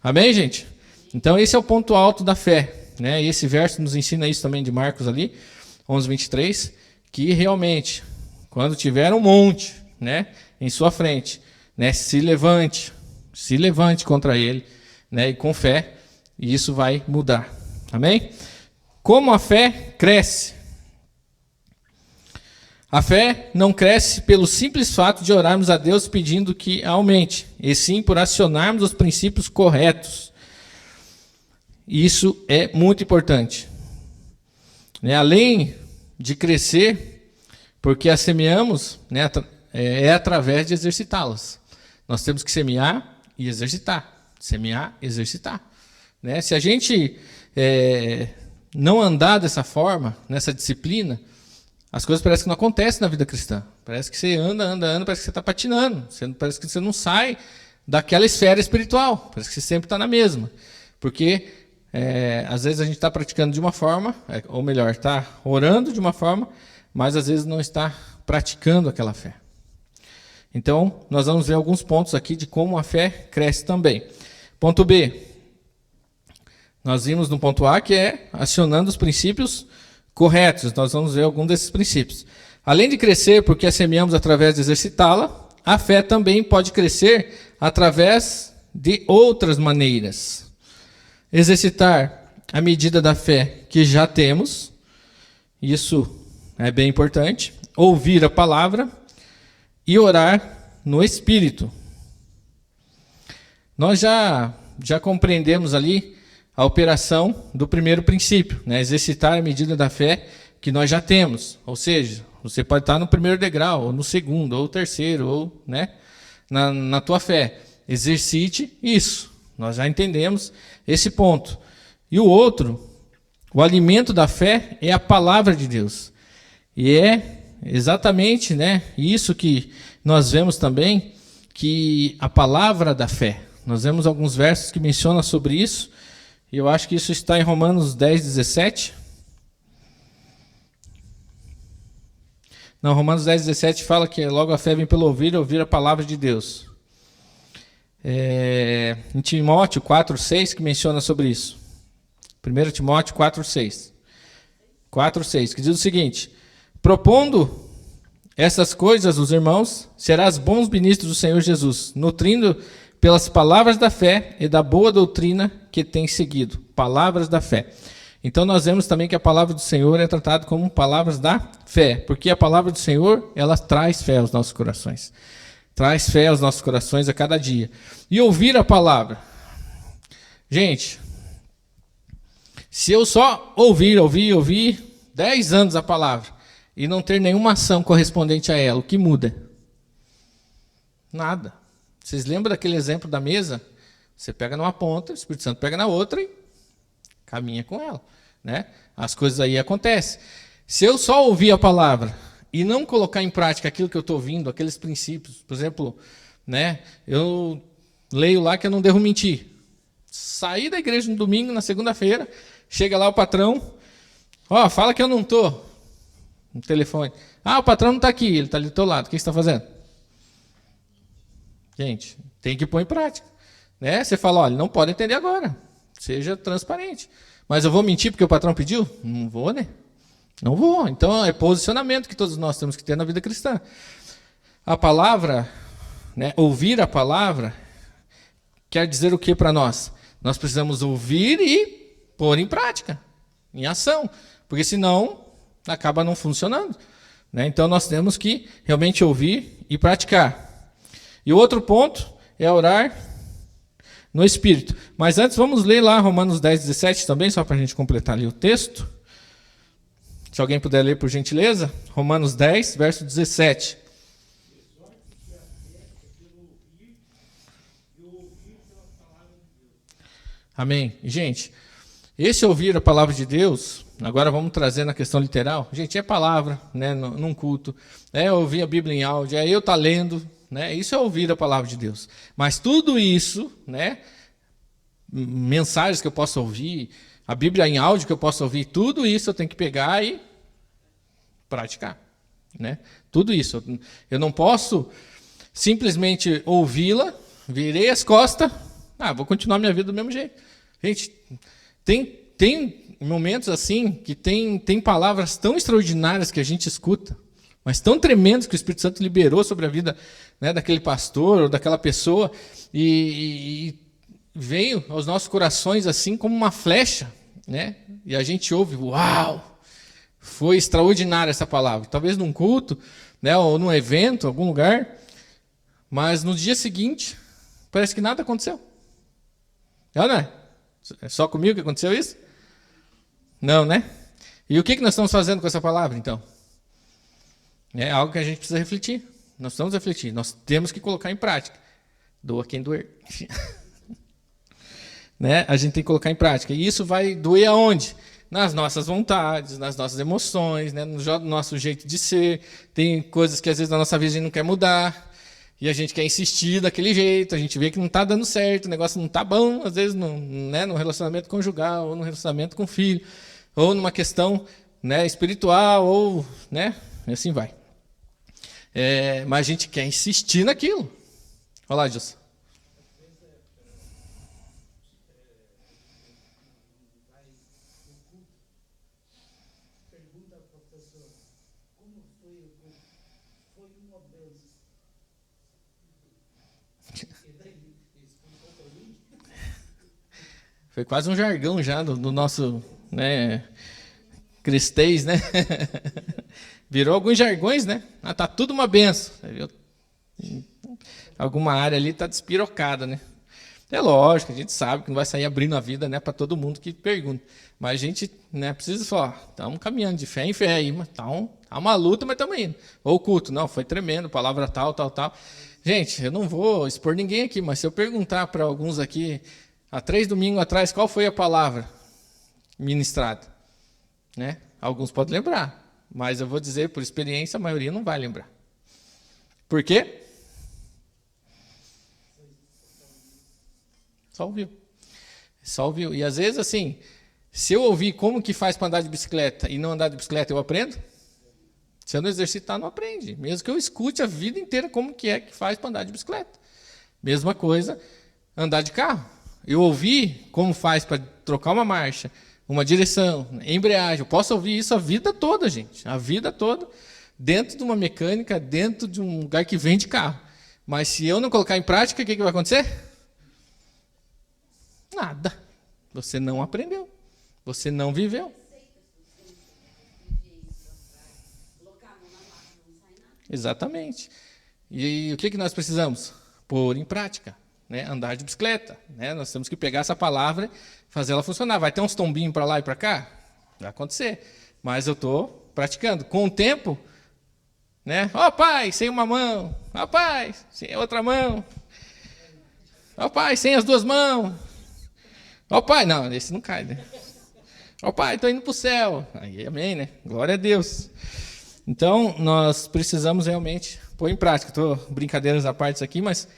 Amém, gente? Então esse é o ponto alto da fé, né? E esse verso nos ensina isso também de Marcos ali, 11:23, que realmente, quando tiver um monte, né, em sua frente, né, se levante contra ele, né, e com fé, e isso vai mudar. Amém? Como a fé cresce? A fé não cresce pelo simples fato de orarmos a Deus pedindo que aumente, e sim por acionarmos os princípios corretos. Isso é muito importante, né? Além de crescer, porque a semeamos, né, através de exercitá-las. Nós temos que semear e exercitar. Semear e exercitar, né? Se a gente não andar dessa forma, nessa disciplina, as coisas parecem que não acontecem na vida cristã. Parece que você anda, parece que você está patinando. Parece que você não sai daquela esfera espiritual. Parece que você sempre está na mesma. Porque às vezes a gente está praticando de uma forma, ou melhor, está orando de uma forma, mas às vezes não está praticando aquela fé. Então, nós vamos ver alguns pontos aqui de como a fé cresce também. Ponto B. Nós vimos no ponto A que é acionando os princípios corretos. Nós vamos ver algum desses princípios. Além de crescer porque a semeamos através de exercitá-la, a fé também pode crescer através de outras maneiras. Exercitar a medida da fé que já temos, isso é bem importante. Ouvir a palavra e orar no Espírito. Nós já compreendemos ali a operação do primeiro princípio, né? Exercitar a medida da fé que nós já temos, ou seja, Você pode estar no primeiro degrau, ou no segundo, ou terceiro, ou, né, na tua fé. Exercite isso. Nós já entendemos esse ponto. E o outro, o alimento da fé é a palavra de Deus. E é exatamente, né, isso que nós vemos também, que a palavra da fé. Nós vemos alguns versos que mencionam sobre isso, e eu acho que isso está em Romanos 10, 17. Não, Romanos 10, 17 fala que logo a fé vem pelo ouvir a palavra de Deus. Em Timóteo 4, 6 que menciona sobre isso. 1 Timóteo 4, 6. 4, 6, que diz o seguinte: propondo essas coisas, os irmãos, serás bons ministros do Senhor Jesus, nutrindo pelas palavras da fé e da boa doutrina que tem seguido. Palavras da fé. Então nós vemos também que a palavra do Senhor é tratada como palavras da fé, porque a palavra do Senhor, ela traz fé aos nossos corações. Traz fé aos nossos corações a cada dia. E ouvir a palavra. Gente, se eu só ouvir 10 anos a palavra e não ter nenhuma ação correspondente a ela, o que muda? Nada. Vocês lembram daquele exemplo da mesa? Você pega numa ponta, o Espírito Santo pega na outra e caminha com ela, né? As coisas aí acontecem. Se eu só ouvir a palavra e não colocar em prática aquilo que eu estou ouvindo, aqueles princípios, por exemplo, né? Eu leio lá que eu não devo mentir. Saí da igreja no domingo, na segunda-feira, chega lá o patrão, fala que eu não estou no telefone. O patrão não está aqui, ele está ali do teu lado. O que você está fazendo? Gente, tem que pôr em prática. Né? Você fala, olha, não pode entender agora. Seja transparente. Mas eu vou mentir porque o patrão pediu? Não vou, né? Não vou. Então é posicionamento que todos nós temos que ter na vida cristã. A palavra, né, ouvir a palavra, quer dizer o que para nós? Nós precisamos ouvir e pôr em prática, em ação. Porque senão acaba não funcionando. Né? Então nós temos que realmente ouvir e praticar. E o outro ponto é orar no Espírito. Mas antes vamos ler lá Romanos 10, 17 também, só para a gente completar ali o texto. Se alguém puder ler por gentileza. Romanos 10, verso 17. Amém. Gente, esse ouvir a palavra de Deus, agora vamos trazer na questão literal. Gente, é palavra, né, num culto. É ouvir a Bíblia em áudio, é eu estar lendo. Né? Isso é ouvir a palavra de Deus. Mas tudo isso, né, mensagens que eu posso ouvir, a Bíblia em áudio que eu posso ouvir, tudo isso eu tenho que pegar e praticar. Né? Tudo isso. Eu não posso simplesmente ouvi-la, virei as costas, vou continuar minha vida do mesmo jeito. Gente, tem momentos assim que tem palavras tão extraordinárias que a gente escuta, mas tão tremendos que o Espírito Santo liberou sobre a vida, né, daquele pastor ou daquela pessoa e veio aos nossos corações assim como uma flecha, né? E a gente ouve, uau, foi extraordinária essa palavra. Talvez num culto, né, ou num evento, algum lugar, mas no dia seguinte parece que nada aconteceu. Não é? É só comigo que aconteceu isso? Não, né? E o que nós estamos fazendo com essa palavra, então? É algo que a gente precisa refletir. Nós precisamos refletir. Nós temos que colocar em prática. Doa quem doer. Né? A gente tem que colocar em prática. E isso vai doer aonde? Nas nossas vontades, nas nossas emoções, né? No nosso jeito de ser. Tem coisas que às vezes na nossa vida a gente não quer mudar. E a gente quer insistir daquele jeito. A gente vê que não está dando certo. O negócio não está bom. Às vezes no relacionamento conjugal, ou no relacionamento com o filho. Ou numa questão, né, espiritual, ou, né, assim vai. Mas a gente quer insistir naquilo. Olha lá, Gilson. Foi quase um jargão já do nosso, né, cristês, né? Virou alguns jargões, né? Tá tudo uma benção. Alguma área ali está despirocada, né? É lógico, a gente sabe que não vai sair abrindo a vida, né, para todo mundo que pergunta. Mas a gente, né, precisa falar, estamos caminhando de fé em fé aí, mas tá Há uma luta, mas estamos indo. Ou o culto, não, foi tremendo, palavra tal, tal, tal. Gente, eu não vou expor ninguém aqui, mas se eu perguntar para alguns aqui, há 3 domingos atrás, qual foi a palavra ministrada? Né? Alguns podem lembrar, mas eu vou dizer, por experiência, a maioria não vai lembrar. Por quê? Só ouviu. Só ouviu. E às vezes, assim, se eu ouvir como que faz para andar de bicicleta e não andar de bicicleta, eu aprendo? Se eu não exercitar, não aprende. Mesmo que eu escute a vida inteira como que é que faz para andar de bicicleta. Mesma coisa, andar de carro. Eu ouvi como faz para trocar uma marcha, uma direção, embreagem. Eu posso ouvir isso a vida toda, gente. A vida toda, dentro de uma mecânica, dentro de um lugar que vende carro. Mas se eu não colocar em prática, o que vai acontecer? Nada. Você não aprendeu. Você não viveu. Exatamente. E o que nós precisamos? Pôr em prática. Né? Andar de bicicleta. Né? Nós temos que pegar essa palavra e fazer ela funcionar. Vai ter uns tombinhos para lá e para cá? Vai acontecer. Mas eu estou praticando. Com o tempo, né? Ó pai, sem uma mão. Ó pai, sem a outra mão. Ó pai, sem as 2 mãos. Ó pai, não, esse não cai, né? Ó pai, estou indo para o céu. Aí, amém, né? Glória a Deus. Então, nós precisamos realmente pôr em prática. Estou brincadeiras à parte aqui, mas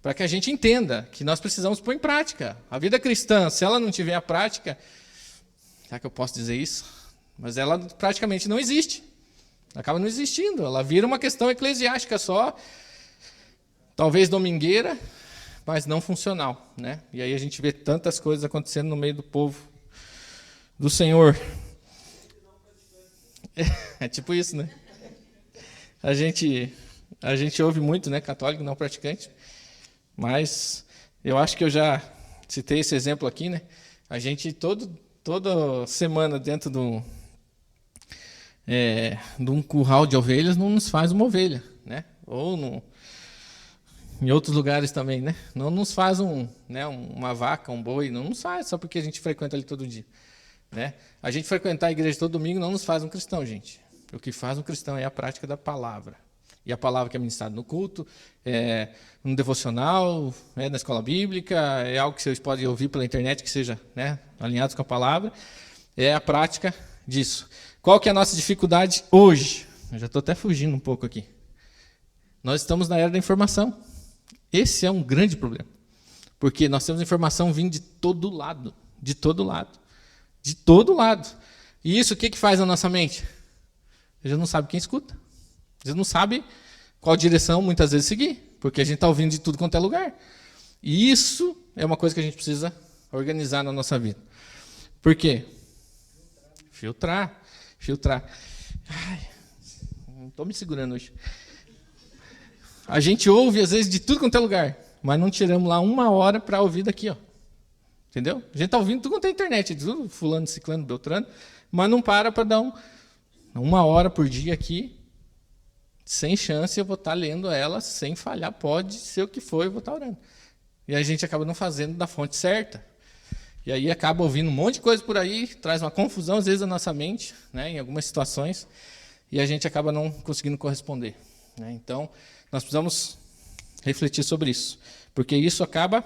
para que a gente entenda que nós precisamos pôr em prática. A vida cristã, se ela não tiver a prática, será que eu posso dizer isso? Mas ela praticamente não existe. Acaba não existindo. Ela vira uma questão eclesiástica só, talvez domingueira, mas não funcional, né? E aí a gente vê tantas coisas acontecendo no meio do povo do Senhor. É tipo isso, né? A gente ouve muito, né, católico não praticante, mas eu acho que eu já citei esse exemplo aqui, né? A gente toda semana dentro de um curral de ovelhas não nos faz uma ovelha, né? Ou em outros lugares também, né? Não nos faz uma vaca, um boi, não nos faz só porque a gente frequenta ali todo dia. Né? A gente frequentar a igreja todo domingo não nos faz um cristão, gente. O que faz um cristão é a prática da palavra. E a palavra que é ministrada no culto, no devocional, na escola bíblica, é algo que vocês podem ouvir pela internet, que seja, né, alinhados com a palavra, é a prática disso. Qual que é a nossa dificuldade hoje? Eu já estou até fugindo um pouco aqui. Nós estamos na era da informação. Esse é um grande problema. Porque nós temos informação vindo de todo lado. De todo lado. De todo lado. E isso o que faz na nossa mente? A gente não sabe quem escuta. A gente não sabe qual direção muitas vezes seguir. Porque a gente está ouvindo de tudo quanto é lugar. E isso é uma coisa que a gente precisa organizar na nossa vida. Por quê? Filtrar. Ai, não estou me segurando hoje. A gente ouve, às vezes, de tudo quanto é lugar. Mas não tiramos lá 1 hora para ouvir daqui, ó. Entendeu? A gente está ouvindo tudo quanto é internet, tudo fulano, ciclano, beltrano, mas não para dar 1 hora por dia aqui, sem chance, eu vou estar lendo ela, sem falhar, pode ser o que for, eu vou estar orando. E a gente acaba não fazendo da fonte certa. E aí acaba ouvindo um monte de coisa por aí, traz uma confusão, às vezes, na nossa mente, né, em algumas situações, e a gente acaba não conseguindo corresponder. Né? Então, nós precisamos refletir sobre isso, porque isso acaba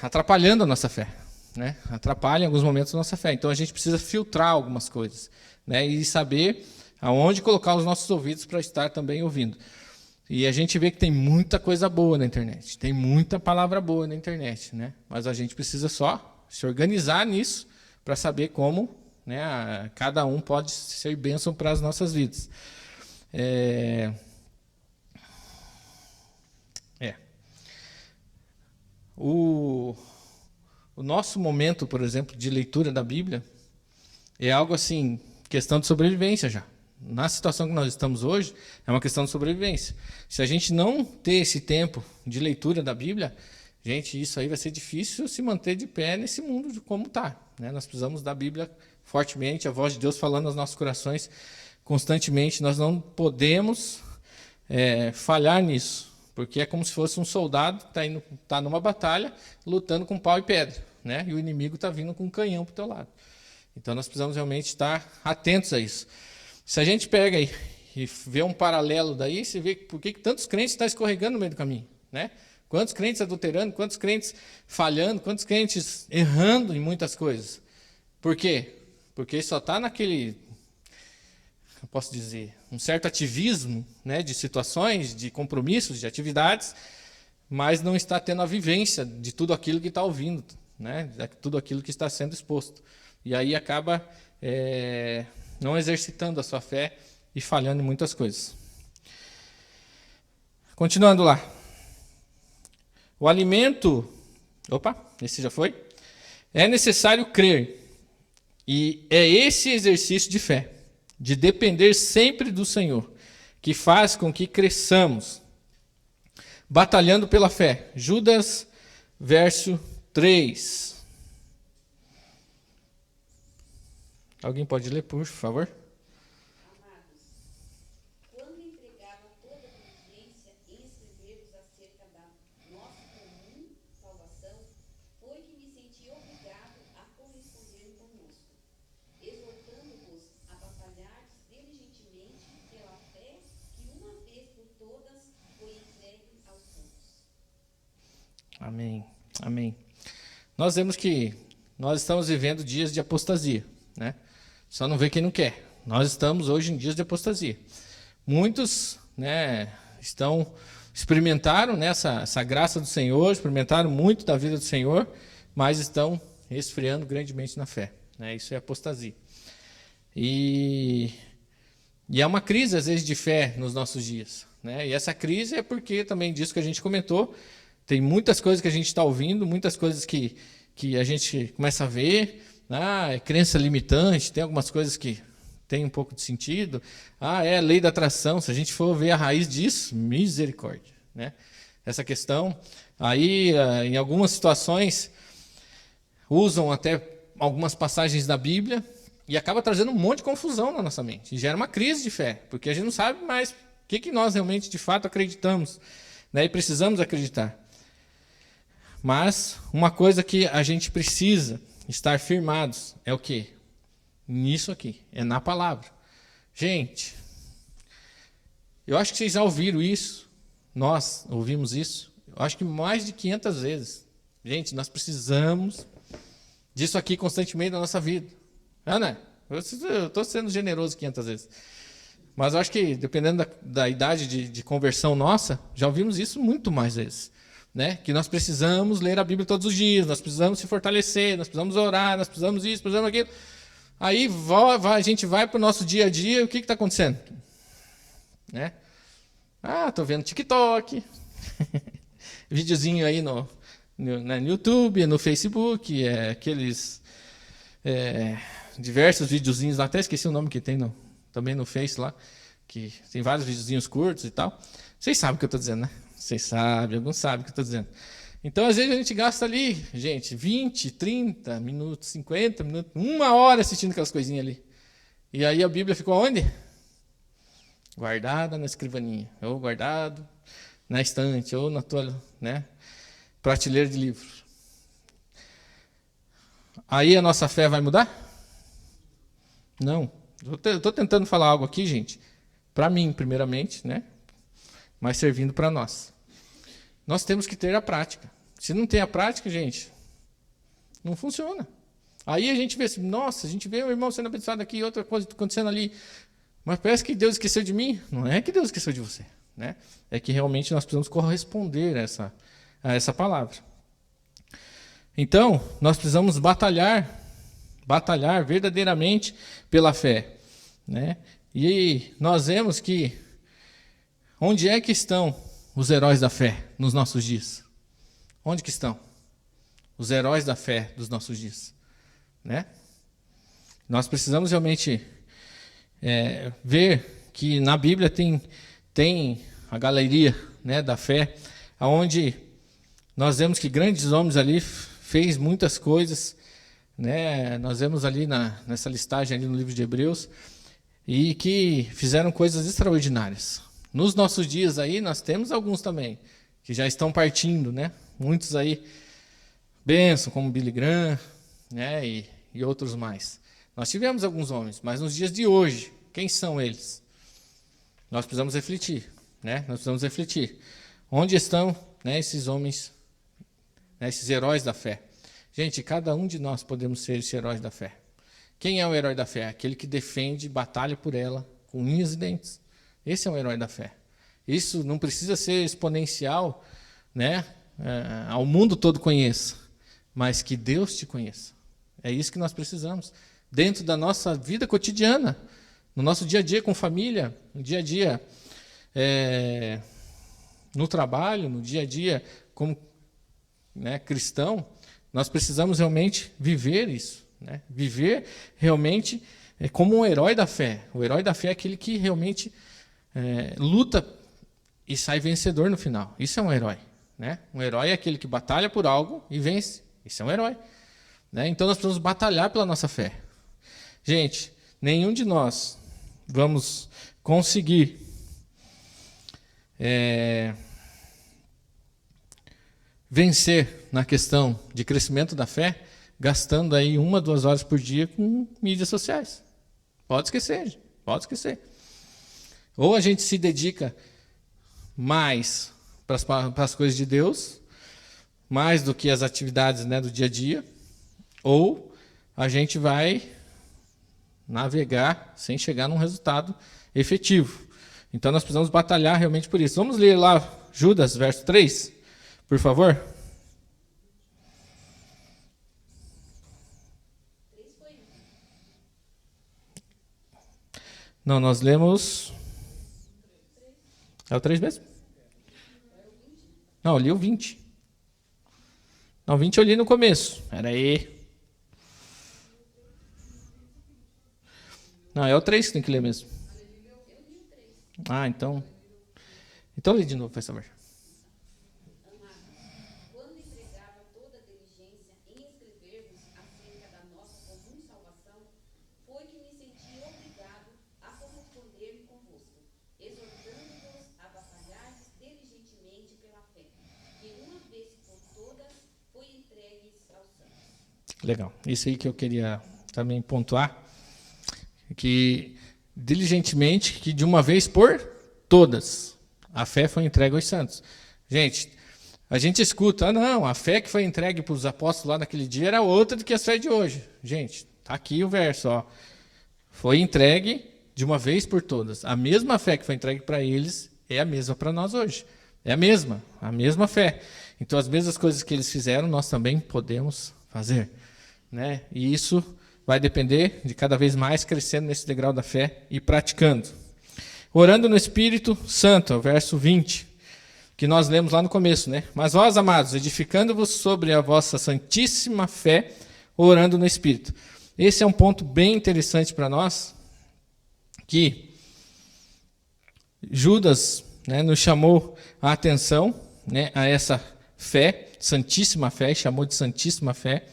atrapalhando a nossa fé, né? Atrapalha em alguns momentos a nossa fé. Então a gente precisa filtrar algumas coisas, né? E saber aonde colocar os nossos ouvidos para estar também ouvindo. E a gente vê que tem muita coisa boa na internet, tem muita palavra boa na internet, né? Mas a gente precisa só se organizar nisso para saber como, né, cada um pode ser bênção para as nossas vidas. O nosso momento, por exemplo, de leitura da Bíblia é algo assim, questão de sobrevivência já. Na situação que nós estamos hoje, é uma questão de sobrevivência. Se a gente não ter esse tempo de leitura da Bíblia, gente, isso aí vai ser difícil se manter de pé nesse mundo como está. Né? Nós precisamos da Bíblia fortemente, a voz de Deus falando aos nossos corações constantemente. Nós não podemos falhar nisso. Porque é como se fosse um soldado que está numa batalha, lutando com pau e pedra. Né? E o inimigo está vindo com um canhão para o teu lado. Então nós precisamos realmente estar atentos a isso. Se a gente pega e vê um paralelo daí, você vê por que tantos crentes estão escorregando no meio do caminho, né? Quantos crentes adulterando, quantos crentes falhando, quantos crentes errando em muitas coisas. Por quê? Porque só está naquele, eu posso dizer, um certo ativismo, né, de situações, de compromissos, de atividades, mas não está tendo a vivência de tudo aquilo que está ouvindo, né, de tudo aquilo que está sendo exposto. E aí acaba não exercitando a sua fé e falhando em muitas coisas. Continuando lá. O alimento... Opa, esse já foi. É necessário crer. E é esse exercício de fé, de depender sempre do Senhor, que faz com que cresçamos, batalhando pela fé. Judas, verso 3. Alguém pode ler, por favor? Amados, quando empregava toda a diligência em escrever-vos acerca da nossa comum salvação, foi que me senti obrigado a corresponder conosco, exortando-vos a batalhar diligentemente pela fé que uma vez por todas foi entregue aos santos. Amém. Amém. Nós vemos que nós estamos vivendo dias de apostasia, né? Só não vê quem não quer. Nós estamos hoje em dias de apostasia. Muitos, né, experimentaram, né, essa graça do Senhor, experimentaram muito da vida do Senhor, mas estão esfriando grandemente na fé, né? Isso é apostasia. E é uma crise, às vezes, de fé nos nossos dias, né? E essa crise é porque, também disso que a gente comentou, tem muitas coisas que a gente está ouvindo, muitas coisas que a gente começa a ver. É crença limitante, tem algumas coisas que tem um pouco de sentido. É lei da atração, se a gente for ver a raiz disso, misericórdia, né? Essa questão, aí em algumas situações, usam até algumas passagens da Bíblia e acaba trazendo um monte de confusão na nossa mente. E gera uma crise de fé, porque a gente não sabe mais o que nós realmente, de fato, acreditamos, né? E precisamos acreditar. Mas uma coisa que a gente precisa estar firmados é o quê? Nisso aqui, é na palavra. Gente, eu acho que vocês já ouviram isso, nós ouvimos isso, eu acho que mais de 500 vezes. Gente, nós precisamos disso aqui constantemente na nossa vida. Né? Eu estou sendo generoso 500 vezes. Mas eu acho que, dependendo da idade de conversão nossa, já ouvimos isso muito mais vezes. Né? Que nós precisamos ler a Bíblia todos os dias, nós precisamos se fortalecer, nós precisamos orar, nós precisamos isso, precisamos aquilo. Aí a gente vai para o nosso dia a dia e o que está acontecendo? Né? Estou vendo TikTok, videozinho aí no YouTube, no Facebook, aqueles diversos videozinhos lá, até esqueci o nome que tem também no Face lá, que tem vários videozinhos curtos e tal. Vocês sabem o que eu estou dizendo, né? Vocês sabem, alguns sabem o que eu estou dizendo. Então, às vezes, a gente gasta ali, gente, 20, 30 minutos, 50 minutos, 1 hora assistindo aquelas coisinhas ali. E aí a Bíblia ficou onde? Guardada na escrivaninha, ou guardado na estante, ou na tua, né, prateleira de livros. Aí a nossa fé vai mudar? Não. Eu estou tentando falar algo aqui, gente, para mim, primeiramente, né? Mas servindo para nós. Nós temos que ter a prática. Se não tem a prática, gente, não funciona. Aí a gente vê assim, nossa, a gente vê o irmão sendo abençoado aqui, outra coisa acontecendo ali, mas parece que Deus esqueceu de mim. Não é que Deus esqueceu de você, né? É que realmente nós precisamos corresponder a essa palavra. Então, nós precisamos batalhar verdadeiramente pela fé, né? E nós vemos que onde é que estão os heróis da fé nos nossos dias? Onde que estão os heróis da fé dos nossos dias? Né? Nós precisamos realmente ver que na Bíblia tem a galeria, né, da fé, onde nós vemos que grandes homens ali fez muitas coisas, né? Nós vemos ali nessa listagem ali no livro de Hebreus, e que fizeram coisas extraordinárias. Nos nossos dias aí, nós temos alguns também, que já estão partindo, né? Muitos aí, bênção, como Billy Graham, né? E outros mais. Nós tivemos alguns homens, mas nos dias de hoje, Quem são eles? Nós precisamos refletir, né? Nós precisamos refletir. Onde estão, né, esses homens, né, esses heróis da fé? Gente, cada um de nós podemos ser esses heróis da fé. Quem é o herói da fé? Aquele que defende, batalha por ela, com unhas e dentes. Esse é o herói da fé. Isso não precisa ser exponencial, né, ao mundo todo conheça, mas que Deus te conheça. É isso que nós precisamos. Dentro da nossa vida cotidiana, no nosso dia a dia com família, no dia a dia no trabalho, no dia a dia como, né, cristão, nós precisamos realmente viver isso, né? Viver realmente como um herói da fé. O herói da fé é aquele que realmente luta e sai vencedor no final. Isso é um herói, né? Um herói é aquele que batalha por algo e vence. Isso é um herói, né? Então nós precisamos batalhar pela nossa fé. Gente, nenhum de nós vamos conseguir vencer na questão de crescimento da fé gastando aí 1 a 2 horas por dia com mídias sociais. Pode esquecer, gente. Pode esquecer. Ou a gente se dedica mais para as coisas de Deus, mais do que as atividades, né, do dia a dia, ou a gente vai navegar sem chegar num resultado efetivo. Então nós precisamos batalhar realmente por isso. Vamos ler lá Judas, verso 3, por favor. Não, nós lemos... É o 3 mesmo? Não, eu li o 20. Não, 20 eu li no começo. Era aí. Não, é o 3 que tem que ler mesmo. Ah, então... Então lê de novo, por favor. Quando empregava toda a diligência em escrever-vos acerca da nossa comum salvação, foi que me senti obrigado a corresponder convosco, exortando-vos a batalhar diligentemente pela fé, que uma vez por todas foi entregue aos santos. Legal. Isso aí que eu queria também pontuar, que diligentemente, que de uma vez por todas, a fé foi entregue aos santos. Gente, a gente escuta, não, a fé que foi entregue para os apóstolos lá naquele dia era outra do que a fé de hoje. Gente, está aqui o verso, ó. Foi entregue de uma vez por todas. A mesma fé que foi entregue para eles é a mesma para nós hoje. É a mesma fé. Então, as mesmas coisas que eles fizeram, nós também podemos fazer, né? E isso vai depender de cada vez mais crescendo nesse degrau da fé e praticando. Orando no Espírito Santo, verso 20, que nós lemos lá no começo, né? Mas vós, amados, edificando-vos sobre a vossa santíssima fé, orando no Espírito. Esse é um ponto bem interessante para nós, que Judas, né, nos chamou a atenção, né, a essa fé, santíssima fé, chamou de santíssima fé.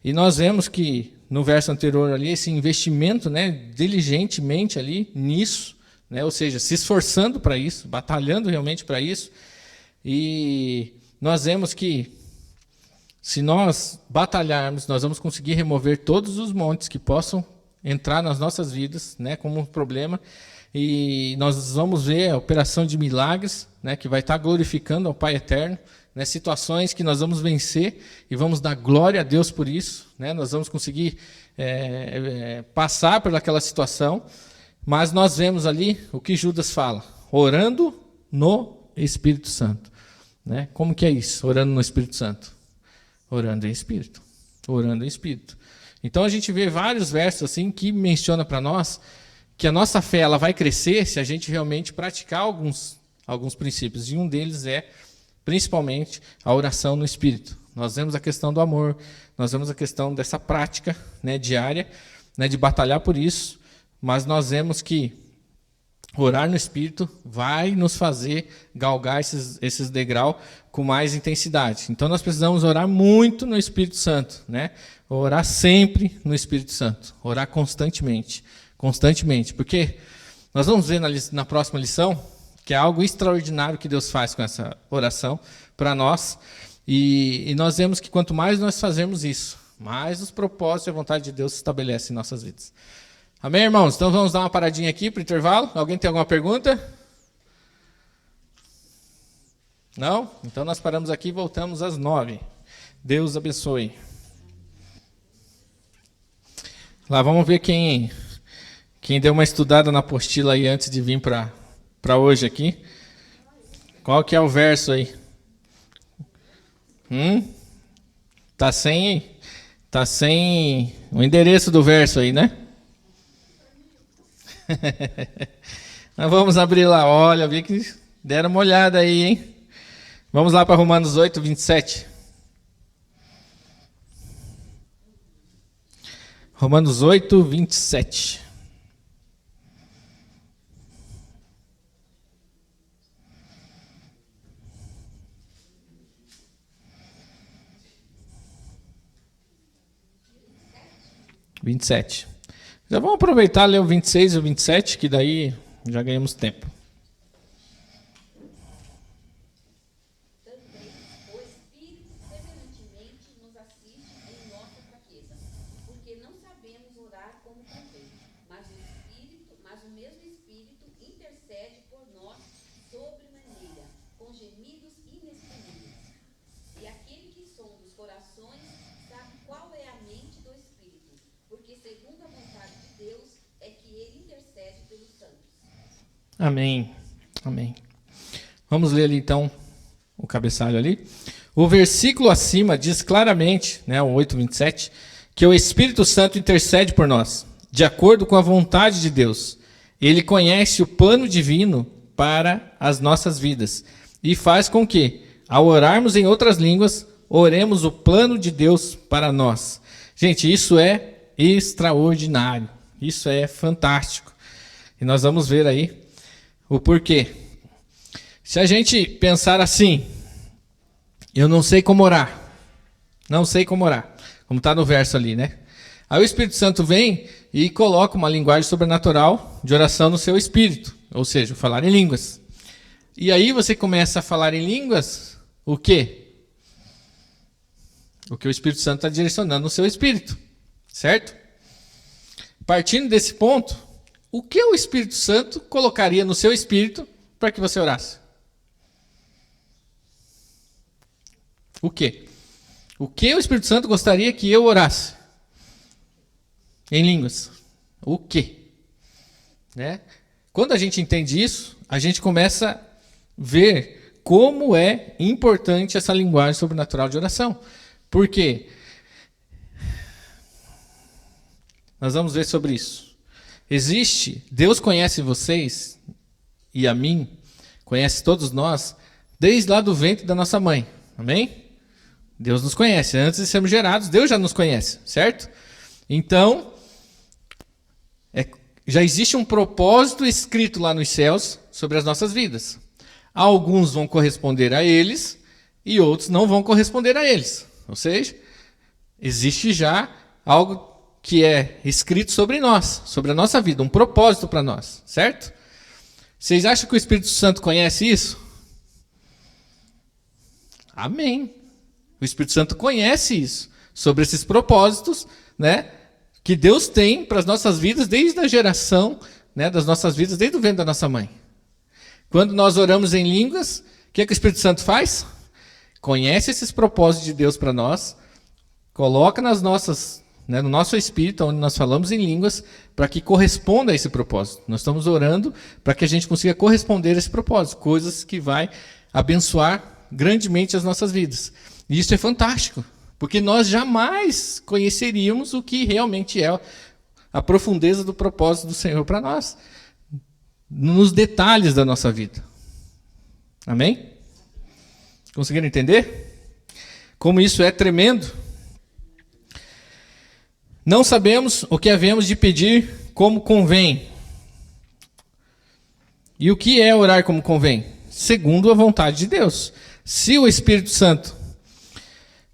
E nós vemos que no verso anterior ali, esse investimento, né, diligentemente ali nisso, né, ou seja, se esforçando para isso, batalhando realmente para isso. E nós vemos que se nós batalharmos, nós vamos conseguir remover todos os montes que possam entrar nas nossas vidas, né, como um problema. E nós vamos ver a operação de milagres, né, que vai estar glorificando ao Pai Eterno, né, situações que nós vamos vencer e vamos dar glória a Deus por isso, né, nós vamos conseguir passar por aquela situação, mas nós vemos ali o que Judas fala, orando no Espírito Santo. Né? Como que é isso, orando no Espírito Santo? Orando em Espírito. Orando em Espírito. Então a gente vê vários versos assim que menciona para nós que a nossa fé ela vai crescer se a gente realmente praticar alguns princípios. E um deles é, principalmente, a oração no Espírito. Nós vemos a questão do amor, nós vemos a questão dessa prática, né, diária, né, de batalhar por isso, mas nós vemos que orar no Espírito vai nos fazer galgar esses degraus com mais intensidade. Então nós precisamos orar muito no Espírito Santo, né? Orar sempre no Espírito Santo, orar constantemente, porque nós vamos ver na próxima lição que é algo extraordinário que Deus faz com essa oração para nós, e nós vemos que quanto mais nós fazemos isso, mais os propósitos e a vontade de Deus se estabelecem em nossas vidas. Amém, irmãos? Então vamos dar uma paradinha aqui para o intervalo. Alguém tem alguma pergunta? Não? Então nós paramos aqui e voltamos às 9. Deus abençoe. Lá, vamos ver quem deu uma estudada na apostila aí antes de vir para hoje aqui. Qual que é o verso aí? Tá sem o endereço do verso aí, né? Nós vamos abrir lá. Olha, vi que deram uma olhada aí, hein? Vamos lá para Romanos 8, 27. Romanos 8, 27. Já vamos aproveitar e ler o 26 e o 27, que daí já ganhamos tempo. Também o Espírito semelhantemente nos assiste em nossa fraqueza, porque não sabemos orar como convém, mas o mesmo Espírito intercede por nós sobremaneira, com gemidos inexprimíveis. E aquele que sonda os corações sabe qual é a mente do Espírito, porque segundo a vontade de Deus é que ele intercede pelos santos. Amém. Amém. Vamos ler ali então o cabeçalho ali. O versículo acima diz claramente, né, o 8:27, que o Espírito Santo intercede por nós, de acordo com a vontade de Deus. Ele conhece o plano divino para as nossas vidas e faz com que, ao orarmos em outras línguas, oremos o plano de Deus para nós. Gente, isso é extraordinário. Isso é fantástico. E nós vamos ver aí o porquê. Se a gente pensar assim, eu não sei como orar. Não sei como orar. Como está no verso ali, né? Aí o Espírito Santo vem e coloca uma linguagem sobrenatural de oração no seu espírito. Ou seja, falar em línguas. E aí você começa a falar em línguas, o quê? O que o Espírito Santo está direcionando no seu espírito. Certo? Partindo desse ponto, o que o Espírito Santo colocaria no seu espírito para que você orasse? O quê? O que o Espírito Santo gostaria que eu orasse? Em línguas. O quê? Né? Quando a gente entende isso, a gente começa a ver como é importante essa linguagem sobrenatural de oração. Por quê? Nós vamos ver sobre isso. Deus conhece vocês e a mim, conhece todos nós, desde lá do ventre da nossa mãe. Amém? Deus nos conhece. Antes de sermos gerados, Deus já nos conhece, certo? Então, já existe um propósito escrito lá nos céus sobre as nossas vidas. Alguns vão corresponder a eles e outros não vão corresponder a eles. Ou seja, existe já algo que é escrito sobre nós, sobre a nossa vida, um propósito para nós, certo? Vocês acham que o Espírito Santo conhece isso? Amém. O Espírito Santo conhece isso, sobre esses propósitos, né, que Deus tem para as nossas vidas desde a geração, né, das nossas vidas, desde o ventre da nossa mãe. Quando nós oramos em línguas, o que o Espírito Santo faz? Conhece esses propósitos de Deus para nós, coloca nas nossas, né, no nosso espírito, onde nós falamos em línguas, para que corresponda a esse propósito. Nós estamos orando para que a gente consiga corresponder a esse propósito, coisas que vai abençoar grandemente as nossas vidas. E isso é fantástico, porque nós jamais conheceríamos o que realmente é a profundeza do propósito do Senhor para nós, nos detalhes da nossa vida. Amém? Conseguiram entender? Como isso é tremendo? Não sabemos o que havemos de pedir como convém. E o que é orar como convém? Segundo a vontade de Deus. Se o Espírito Santo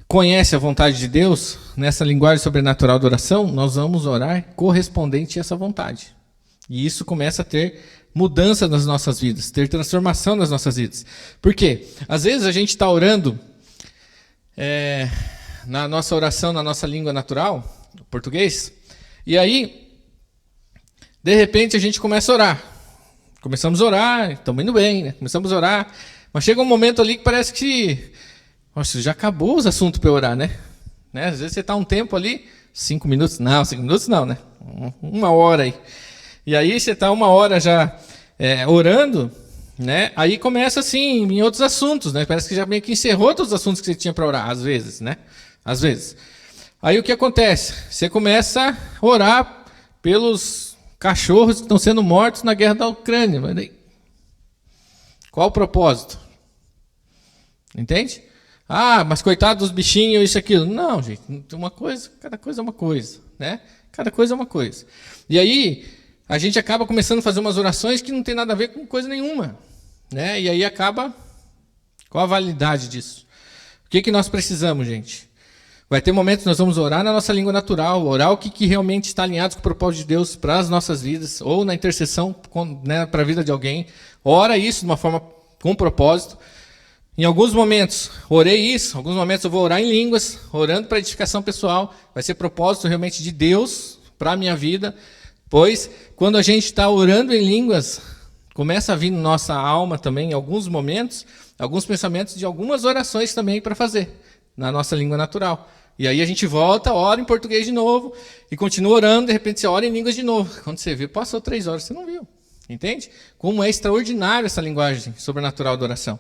conhece a vontade de Deus, nessa linguagem sobrenatural de oração, nós vamos orar correspondente a essa vontade. E isso começa a ter mudança nas nossas vidas, ter transformação nas nossas vidas. Por quê? Às vezes a gente está orando na nossa oração, na nossa língua natural, português, e aí De repente a gente começa a orar. Começamos a orar, estamos indo bem, né? Começamos a orar, mas chega um momento ali que parece que, nossa, já acabou os assuntos para orar, né? Às vezes você está um tempo ali, 5 minutos, não, 5 minutos não, né? 1 hora aí. E aí você está 1 hora já orando, né? Aí começa assim, em outros assuntos, né? Parece que já meio que encerrou todos os assuntos que você tinha para orar, às vezes, né? Às vezes. Aí o que acontece? Você começa a orar pelos cachorros que estão sendo mortos na guerra da Ucrânia. Mas daí, qual o propósito? Entende? Ah, mas coitado dos bichinhos, isso e aquilo. Não, gente, uma coisa, cada coisa é uma coisa, né? Cada coisa é uma coisa. E aí, a gente acaba começando a fazer umas orações que não tem nada a ver com coisa nenhuma, né? E aí acaba, qual a validade disso? O que nós precisamos, gente? Vai ter momentos que nós vamos orar na nossa língua natural, orar o que realmente está alinhado com o propósito de Deus para as nossas vidas, ou na intercessão, né, para a vida de alguém. Ora isso de uma forma com propósito. Em alguns momentos, orei isso, em alguns momentos eu vou orar em línguas, orando para edificação pessoal. Vai ser propósito realmente de Deus para a minha vida, pois quando a gente está orando em línguas, começa a vir na nossa alma também, em alguns momentos, alguns pensamentos de algumas orações também para fazer na nossa língua natural. E aí a gente volta, ora em português de novo, e continua orando, de repente você ora em línguas de novo. Quando você vê, passou 3 horas, você não viu. Entende? Como é extraordinária essa linguagem sobrenatural da oração.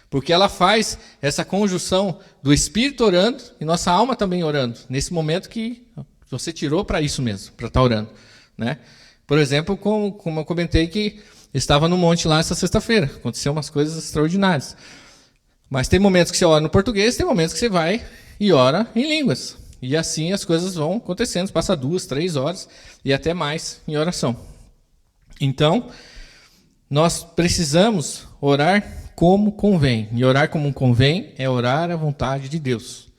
Porque ela faz essa conjunção do Espírito orando e nossa alma também orando. Nesse momento que você tirou para isso mesmo, para estar orando. Né? Por exemplo, como eu comentei que estava no monte lá essa sexta-feira. Aconteceu umas coisas extraordinárias. Mas tem momentos que você ora no português, tem momentos que você vai e ora em línguas. E assim as coisas vão acontecendo, passa 2, 3 horas e até mais em oração. Então, nós precisamos orar como convém. E orar como convém é orar à vontade de Deus.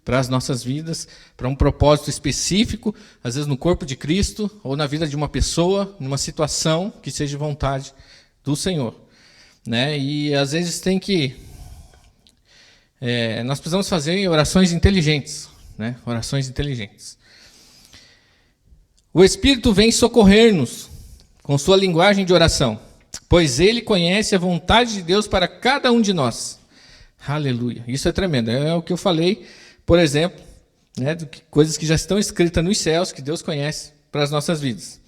Para as nossas vidas, para um propósito específico, às vezes no corpo de Cristo, ou na vida de uma pessoa, numa situação que seja vontade do Senhor. Né? E às vezes tem que... nós precisamos fazer orações inteligentes, né? Orações inteligentes. O Espírito vem socorrer-nos com sua linguagem de oração, pois ele conhece a vontade de Deus para cada um de nós. Aleluia. Isso é tremendo. É o que eu falei, por exemplo, né, coisas que já estão escritas nos céus, que Deus conhece para as nossas vidas.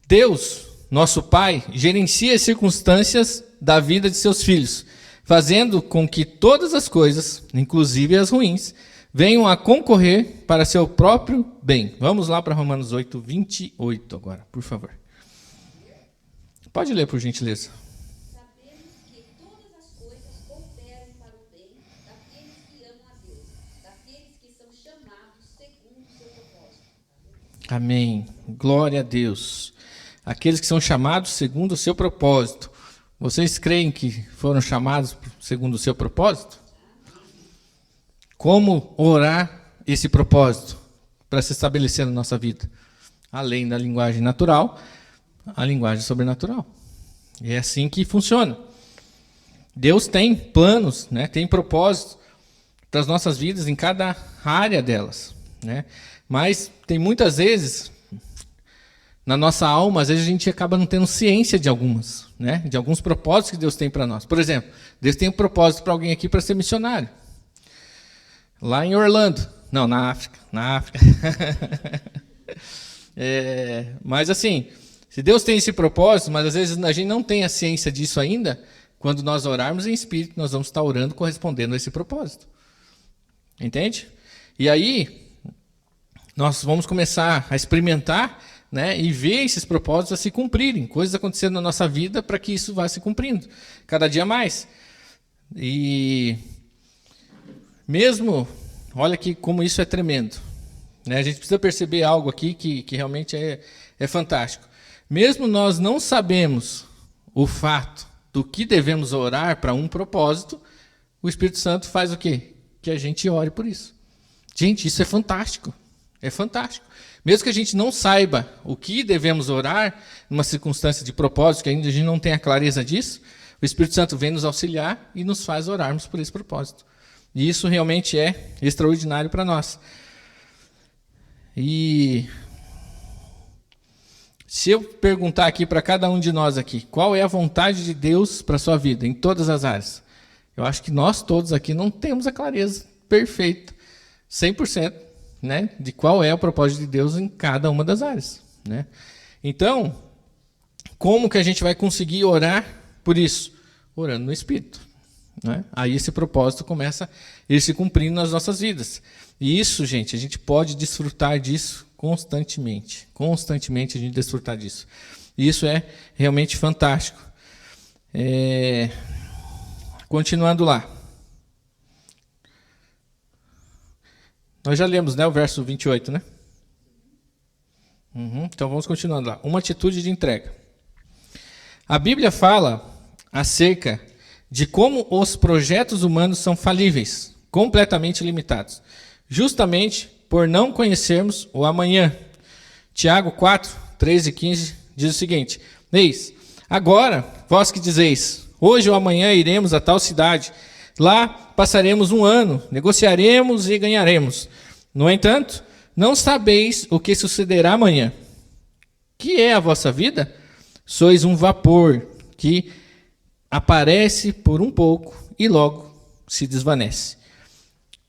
Deus, nosso Pai, gerencia as circunstâncias da vida de seus filhos, fazendo com que todas as coisas, inclusive as ruins, venham a concorrer para seu próprio bem. Vamos lá para Romanos 8, 28 agora, por favor. Pode ler, por gentileza. Sabemos que todas as coisas cooperam para o bem daqueles que amam a Deus, daqueles que são chamados segundo o seu propósito. Amém. Glória a Deus. Aqueles que são chamados segundo o seu propósito. Vocês creem que foram chamados segundo o seu propósito? Como orar esse propósito para se estabelecer na nossa vida? Além da linguagem natural, a linguagem sobrenatural. E é assim que funciona. Deus tem planos, né? Tem propósitos para as nossas vidas em cada área delas. Né? Mas tem muitas vezes... Na nossa alma, às vezes a gente acaba não tendo ciência de algumas, né? De alguns propósitos que Deus tem para nós. Por exemplo, Deus tem um propósito para alguém aqui para ser missionário. Lá em Orlando. Não, na África. Mas assim, se Deus tem esse propósito, mas às vezes a gente não tem a ciência disso ainda, quando nós orarmos em espírito, nós vamos estar orando correspondendo a esse propósito. Entende? E aí, nós vamos começar a experimentar, né, e ver esses propósitos a se cumprirem, coisas acontecendo na nossa vida para que isso vá se cumprindo, cada dia mais. E mesmo, olha que como isso é tremendo, né, a gente precisa perceber algo aqui que realmente é fantástico. Mesmo nós não sabemos o fato do que devemos orar para um propósito, o Espírito Santo faz o quê? Que a gente ore por isso. Gente, isso é fantástico. É fantástico. Mesmo que a gente não saiba o que devemos orar, numa circunstância de propósito, que ainda a gente não tem a clareza disso, o Espírito Santo vem nos auxiliar e nos faz orarmos por esse propósito. E isso realmente é extraordinário para nós. E Se eu perguntar aqui para cada um de nós aqui, qual é a vontade de Deus para a sua vida, em todas as áreas? Eu acho que nós todos aqui não temos a clareza perfeita, 100%, né, de qual é o propósito de Deus em cada uma das áreas, né? Então, como que a gente vai conseguir orar por isso? Orando no Espírito, né? Aí esse propósito começa a ir se cumprindo nas nossas vidas. E isso, gente, a gente pode desfrutar disso constantemente. Constantemente a gente desfrutar disso. E isso é realmente fantástico. Continuando lá. Nós já lemos, né, o verso 28, né? Então vamos continuando lá. Uma atitude de entrega. A Bíblia fala acerca de como os projetos humanos são falíveis, completamente limitados, justamente por não conhecermos o amanhã. Tiago 4, 13 e 15 diz o seguinte: eis, agora, vós que dizeis, hoje ou amanhã iremos a tal cidade, lá passaremos um ano, negociaremos e ganharemos. No entanto, não sabeis o que sucederá amanhã. Que é a vossa vida? Sois um vapor que aparece por um pouco e logo se desvanece.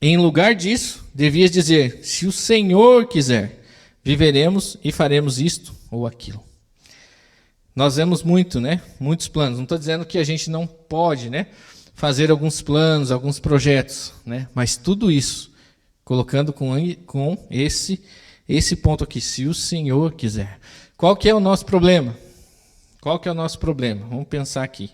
Em lugar disso, devias dizer, se o Senhor quiser, viveremos e faremos isto ou aquilo. Nós vemos muito, né? Muitos planos. Não estou dizendo que a gente não pode, né, fazer alguns planos, alguns projetos, né? Mas tudo isso, colocando com esse ponto aqui, se o Senhor quiser. Qual que é o nosso problema? Qual que é o nosso problema? Vamos pensar aqui.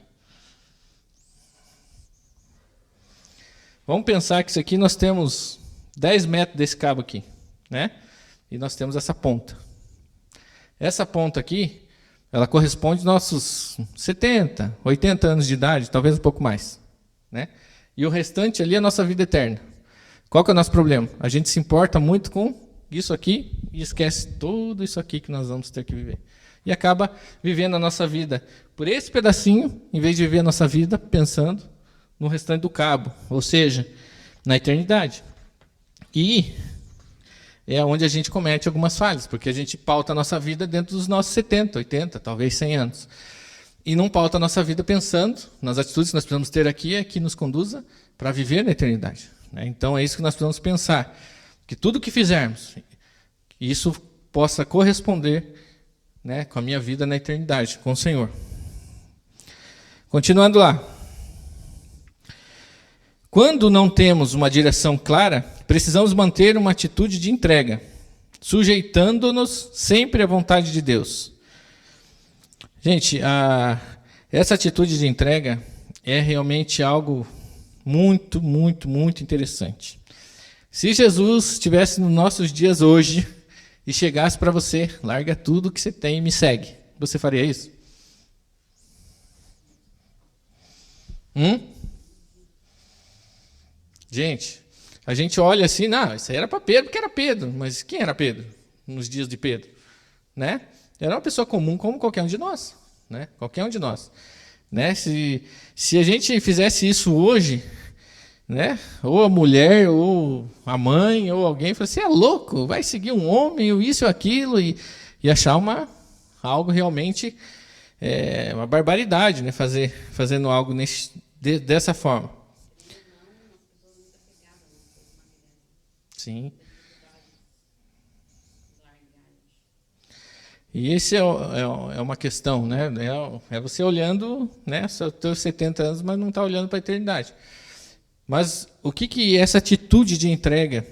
Vamos pensar que isso aqui nós temos 10 metros desse cabo aqui, né? E nós temos essa ponta. Essa ponta aqui, ela corresponde aos nossos 70, 80 anos de idade, talvez um pouco mais, né? E o restante ali é a nossa vida eterna. Qual que é o nosso problema? A gente se importa muito com isso aqui e esquece tudo isso aqui que nós vamos ter que viver. E acaba vivendo a nossa vida por esse pedacinho, em vez de viver a nossa vida pensando no restante do cabo, ou seja, na eternidade. E é onde a gente comete algumas falhas, porque a gente pauta a nossa vida dentro dos nossos 70, 80, talvez 100 anos. E não pauta a nossa vida pensando nas atitudes que nós precisamos ter aqui, que nos conduza para viver na eternidade. Então é isso que nós precisamos pensar, que tudo que fizermos, isso possa corresponder, né, com a minha vida na eternidade, com o Senhor. Continuando lá. Quando não temos uma direção clara, precisamos manter uma atitude de entrega, sujeitando-nos sempre à vontade de Deus. Gente, essa atitude de entrega é realmente algo muito, muito, muito interessante. Se Jesus estivesse nos nossos dias hoje e chegasse para você, larga tudo que você tem e me segue, você faria isso? Gente, a gente olha assim, não, isso aí era para Pedro, porque era Pedro, mas quem era Pedro nos dias de Pedro? Né? Era uma pessoa comum como qualquer um de nós, né? Qualquer um de nós, né? Se a gente fizesse isso hoje, né? Ou a mulher, ou a mãe, ou alguém, fala assim, é louco, vai seguir um homem, ou isso ou aquilo, e achar algo realmente, uma barbaridade, né? Fazendo algo dessa forma. Sim. E esse é uma questão, né? É você olhando, né, seus teus 70 anos, mas não está olhando para a eternidade. Mas o que essa atitude de entrega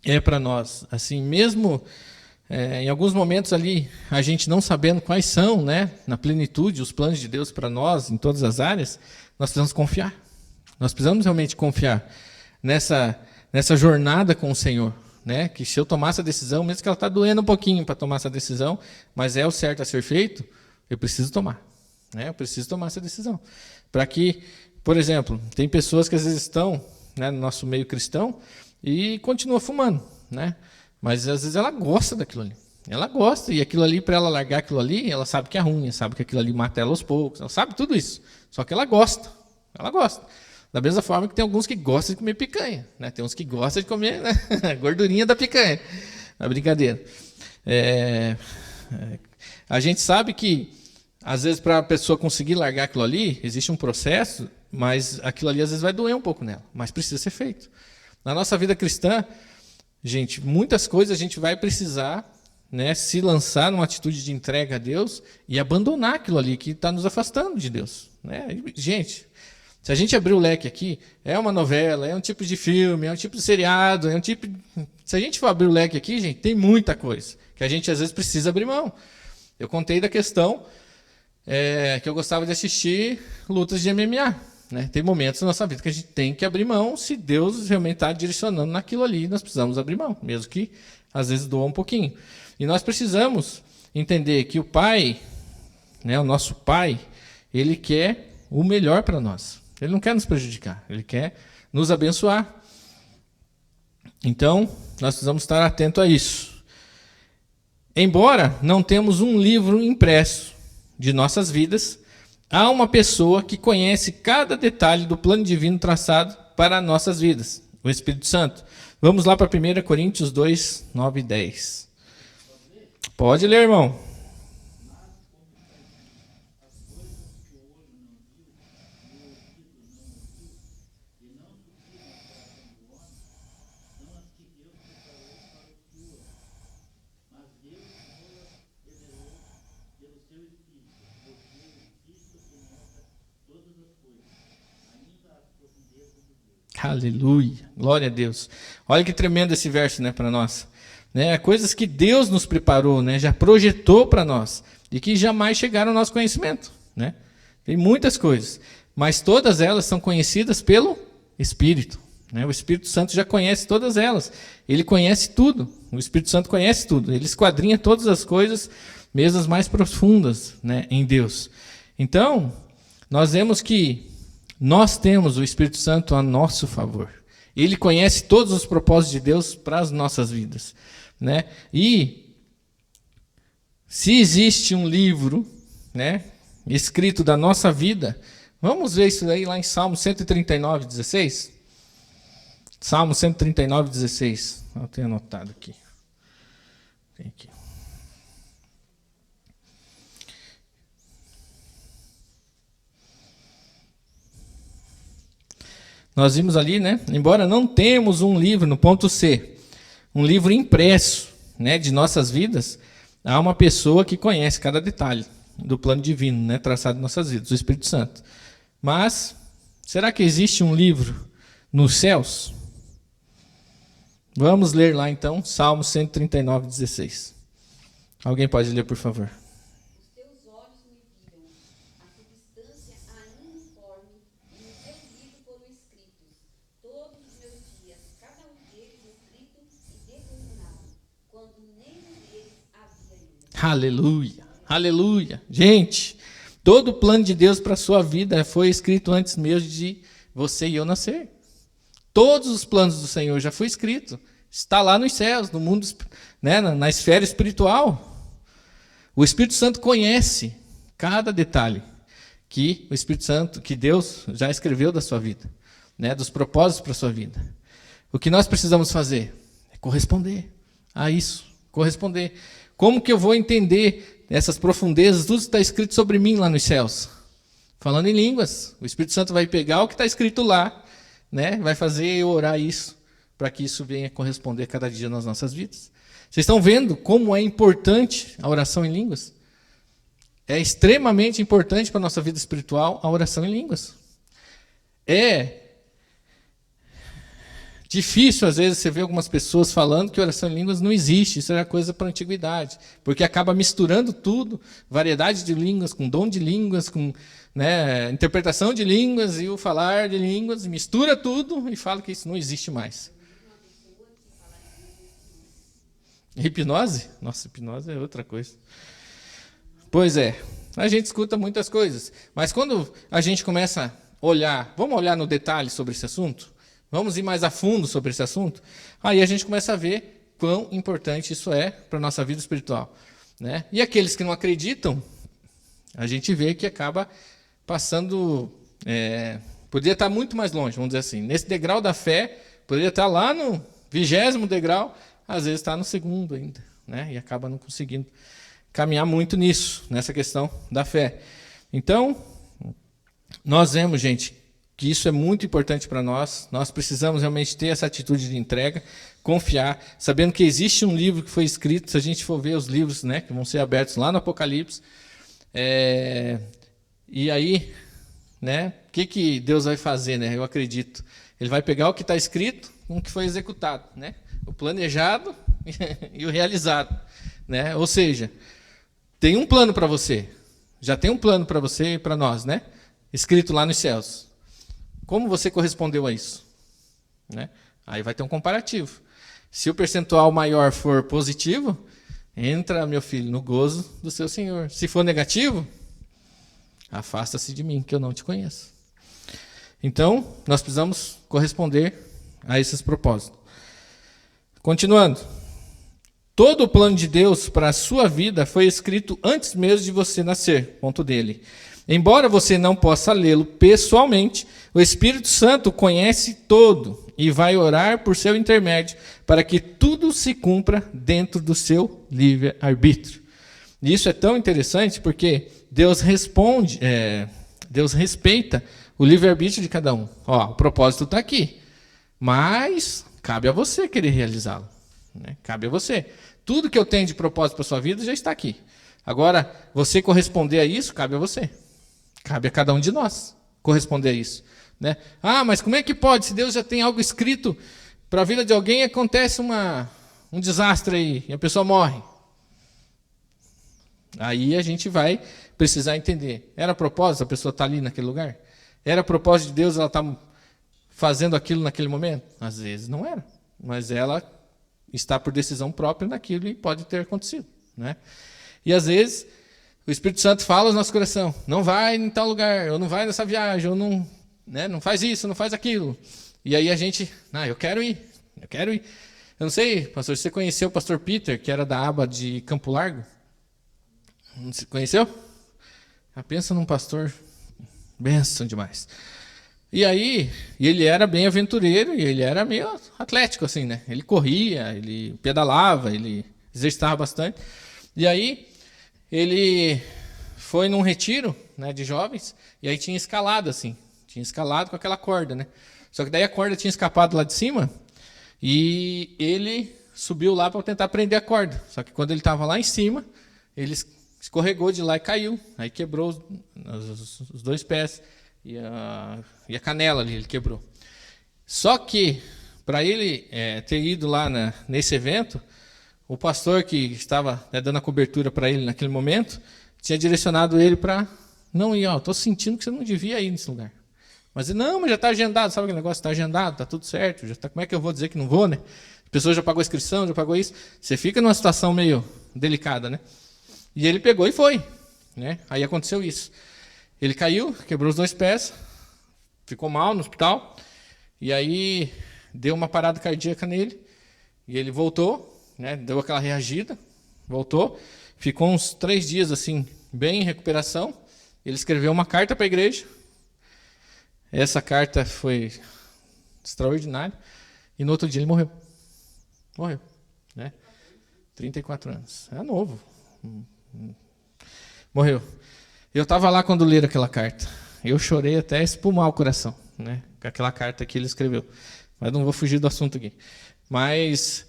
é para nós? Assim, mesmo em alguns momentos ali, a gente não sabendo quais são, né, na plenitude, os planos de Deus para nós, em todas as áreas, nós precisamos confiar. Nós precisamos realmente confiar nessa jornada com o Senhor. Né? Que se eu tomasse a decisão, mesmo que ela está doendo um pouquinho para tomar essa decisão, mas é o certo a ser feito, eu preciso tomar. Né? Eu preciso tomar essa decisão. Para que, por exemplo, tem pessoas que às vezes estão, né, no nosso meio cristão e continua fumando. Né? Mas às vezes ela gosta daquilo ali. Ela gosta, e aquilo ali, para ela largar aquilo ali, ela sabe que é ruim, sabe que aquilo ali mata ela aos poucos, ela sabe tudo isso. Só que ela gosta. Ela gosta. Da mesma forma que tem alguns que gostam de comer picanha, né? Tem uns que gostam de comer, né, a gordurinha da picanha. É brincadeira. A gente sabe que, às vezes, para a pessoa conseguir largar aquilo ali, existe um processo, mas aquilo ali às vezes vai doer um pouco nela, mas precisa ser feito. Na nossa vida cristã, gente, muitas coisas a gente vai precisar, né, se lançar numa atitude de entrega a Deus e abandonar aquilo ali que está nos afastando de Deus. Né? Gente, se a gente abrir o leque aqui, é uma novela, é um tipo de filme, é um tipo de seriado, é um tipo... Se a gente for abrir o leque aqui, gente, tem muita coisa que a gente às vezes precisa abrir mão. Eu contei da questão que eu gostava de assistir lutas de MMA. Né? Tem momentos na nossa vida que a gente tem que abrir mão se Deus realmente está direcionando naquilo ali, nós precisamos abrir mão, mesmo que às vezes doa um pouquinho. E nós precisamos entender que o Pai, né, o nosso Pai, Ele quer o melhor para nós. Ele não quer nos prejudicar, Ele quer nos abençoar. Então, nós precisamos estar atentos a isso. Embora não temos um livro impresso de nossas vidas, há uma pessoa que conhece cada detalhe do plano divino traçado para nossas vidas, o Espírito Santo. Vamos lá para 1 Coríntios 2, 9 e 10. Pode ler, irmão. Aleluia, glória a Deus. Olha que tremendo esse verso, né, para nós. Né, coisas que Deus nos preparou, né, já projetou para nós e que jamais chegaram ao nosso conhecimento. Né? Tem muitas coisas, mas todas elas são conhecidas pelo Espírito. Né? O Espírito Santo já conhece todas elas. Ele conhece tudo. O Espírito Santo conhece tudo. Ele esquadrinha todas as coisas, mesmo as mais profundas, né, em Deus. Então, nós vemos que nós temos o Espírito Santo a nosso favor. Ele conhece todos os propósitos de Deus para as nossas vidas. Né? E se existe um livro, né, escrito da nossa vida, vamos ver isso aí lá em Salmo 139, 16? Salmo 139, 16. Eu tenho anotado aqui. Tem aqui. Nós vimos ali, né? Embora não temos um livro, no ponto C, um livro impresso, né, de nossas vidas, há uma pessoa que conhece cada detalhe do plano divino, né, traçado em nossas vidas, o Espírito Santo. Mas, será que existe um livro nos céus? Vamos ler lá então, Salmo 139, 16. Alguém pode ler, por favor? Aleluia, aleluia. Gente, todo o plano de Deus para a sua vida foi escrito antes mesmo de você e eu nascer. Todos os planos do Senhor já foi escrito. Está lá nos céus, no mundo, né, na esfera espiritual. O Espírito Santo conhece cada detalhe que o Espírito Santo, que Deus já escreveu da sua vida, né, dos propósitos para a sua vida. O que nós precisamos fazer é corresponder a isso, corresponder. Como que eu vou entender essas profundezas? Tudo está escrito sobre mim lá nos céus. Falando em línguas. O Espírito Santo vai pegar o que está escrito lá, né? Vai fazer eu orar isso, para que isso venha corresponder cada dia nas nossas vidas. Vocês estão vendo como é importante a oração em línguas? É extremamente importante para a nossa vida espiritual a oração em línguas. É difícil, às vezes, você ver algumas pessoas falando que oração em línguas não existe, isso era coisa para a antiguidade, porque acaba misturando tudo, variedade de línguas, com dom de línguas, com, né, interpretação de línguas e o falar de línguas, mistura tudo e fala que isso não existe mais. Hipnose? Nossa, hipnose é outra coisa. Pois é, a gente escuta muitas coisas, mas quando a gente começa a olhar, vamos olhar no detalhe sobre esse assunto? Vamos ir mais a fundo sobre esse assunto? Aí a gente começa a ver quão importante isso é para a nossa vida espiritual. Né? E aqueles que não acreditam, a gente vê que acaba passando... poderia estar muito mais longe, vamos dizer assim. Nesse degrau da fé, poderia estar lá no 20º degrau, às vezes está no 2º ainda. Né? E acaba não conseguindo caminhar muito nisso, nessa questão da fé. Então, nós vemos, gente, que isso é muito importante para nós. Nós precisamos realmente ter essa atitude de entrega, confiar, sabendo que existe um livro que foi escrito, se a gente for ver os livros, né, que vão ser abertos lá no Apocalipse, e aí, né, o que Deus vai fazer, né? Eu acredito. Ele vai pegar o que está escrito com o que foi executado, né? O planejado e o realizado, né? Ou seja, tem um plano para você. Já tem um plano para você e para nós, né? Escrito lá nos céus. Como você correspondeu a isso? Né? Aí vai ter um comparativo. Se o percentual maior for positivo, entra, meu filho, no gozo do seu Senhor. Se for negativo, afasta-se de mim, que eu não te conheço. Então, nós precisamos corresponder a esses propósitos. Continuando. Todo o plano de Deus para a sua vida foi escrito antes mesmo de você nascer. Ponto dele. Embora você não possa lê-lo pessoalmente, o Espírito Santo conhece todo e vai orar por seu intermédio para que tudo se cumpra dentro do seu livre-arbítrio. E isso é tão interessante porque Deus responde, Deus respeita o livre-arbítrio de cada um. Ó, o propósito está aqui, mas cabe a você querer realizá-lo. Né? Cabe a você. Tudo que eu tenho de propósito para a sua vida já está aqui. Agora, você corresponder a isso, cabe a você. Cabe a cada um de nós corresponder a isso. Né? Ah, mas como é que pode? Se Deus já tem algo escrito para a vida de alguém, acontece um desastre aí e a pessoa morre. Aí a gente vai precisar entender. Era propósito a pessoa estar ali naquele lugar? Era propósito de Deus ela estar fazendo aquilo naquele momento? Às vezes não era. Mas ela está por decisão própria naquilo e pode ter acontecido. Né? E às vezes o Espírito Santo fala no nosso coração, não vai em tal lugar, ou não vai nessa viagem, ou não, né, não faz isso, não faz aquilo. E aí a gente, eu quero ir. Eu não sei, pastor, você conheceu o pastor Peter, que era da aba de Campo Largo? Você conheceu? Pensa num pastor, bênção demais. E aí, ele era bem aventureiro, e ele era meio atlético, assim, né? Ele corria, ele pedalava, ele exercitava bastante. E aí, ele foi num retiro, né, de jovens, e aí tinha escalado, assim. Tinha escalado com aquela corda, né? Só que daí a corda tinha escapado lá de cima, e ele subiu lá para tentar prender a corda. Só que quando ele estava lá em cima, ele escorregou de lá e caiu. Aí quebrou os dois pés. E a canela ali, ele quebrou. Só que, para ele ter ido lá nesse evento, o pastor que estava dando a cobertura para ele naquele momento, tinha direcionado ele para não ir. Estou sentindo que você não devia ir nesse lugar. Mas mas já está agendado, sabe aquele negócio? Está agendado, está tudo certo. Já tá, como é que eu vou dizer que não vou, né? A pessoa já pagou a inscrição, já pagou isso. Você fica numa situação meio delicada, né? E ele pegou e foi. Né? Aí aconteceu isso. Ele caiu, quebrou os dois pés, ficou mal no hospital, e aí deu uma parada cardíaca nele, e ele voltou, né, deu aquela reagida, voltou, ficou uns 3 dias assim, bem em recuperação. Ele escreveu uma carta para a igreja, essa carta foi extraordinária, e no outro dia ele morreu. Morreu, né? 34 anos, é novo. Morreu. Eu estava lá quando leram aquela carta. Eu chorei até espumar o coração, né? Com aquela carta que ele escreveu. Mas não vou fugir do assunto aqui. Mas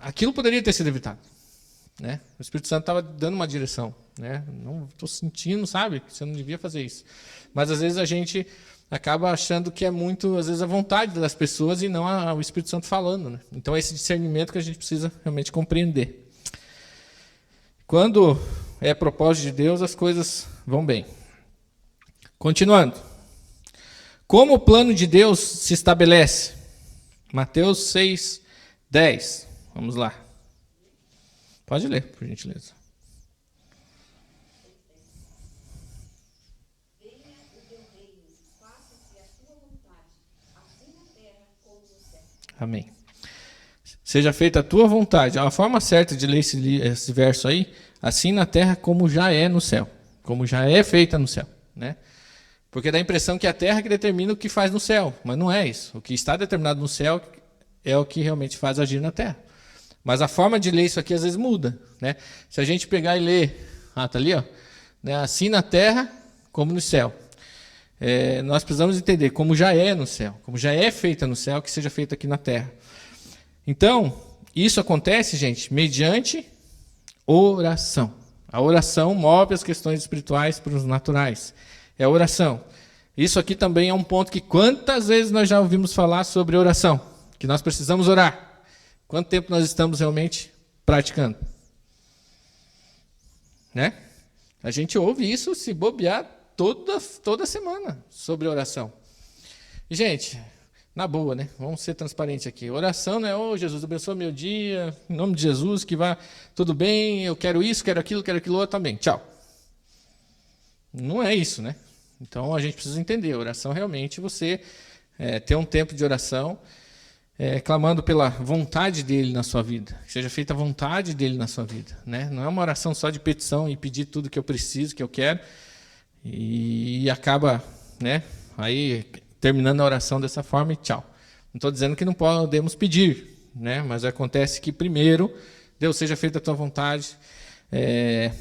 aquilo poderia ter sido evitado. Né? O Espírito Santo estava dando uma direção. Né? Não estou sentindo, sabe, que você não devia fazer isso. Mas às vezes a gente acaba achando que é muito, às vezes, a vontade das pessoas e não o Espírito Santo falando. Né? Então é esse discernimento que a gente precisa realmente compreender. Quando é propósito de Deus, as coisas vão bem. Continuando. Como o plano de Deus se estabelece? Mateus 6:10. Vamos lá. Pode ler, por gentileza. Venha o teu reino, faça-se a tua vontade, assim na terra como no céu. Amém. Seja feita a tua vontade. A forma certa de ler esse verso aí, assim na terra como já é no céu. Como já é feita no céu. Né? Porque dá a impressão que é a terra que determina o que faz no céu. Mas não é isso. O que está determinado no céu é o que realmente faz agir na terra. Mas a forma de ler isso aqui às vezes muda, né? Se a gente pegar e ler, tá ali, ó, né? Assim na terra como no céu. Nós precisamos entender como já é no céu, como já é feita no céu, que seja feita aqui na terra. Então, isso acontece, gente, mediante oração. A oração move as questões espirituais para os naturais. É a oração. Isso aqui também é um ponto que quantas vezes nós já ouvimos falar sobre oração, que nós precisamos orar. Quanto tempo nós estamos realmente praticando? Né? A gente ouve isso se bobear toda semana sobre oração. E, gente, na boa, né? Vamos ser transparentes aqui. Oração não é, ô Jesus, abençoa meu dia, em nome de Jesus, que vá tudo bem, eu quero isso, quero aquilo outro também. Tchau. Não é isso, né? Então a gente precisa entender. Oração realmente você ter um tempo de oração, clamando pela vontade dele na sua vida. Que seja feita a vontade dele na sua vida. Né? Não é uma oração só de petição e pedir tudo que eu preciso, que eu quero, e acaba, né, aí terminando a oração dessa forma e tchau. Não estou dizendo que não podemos pedir, né, mas acontece que primeiro, Deus, seja feita a tua vontade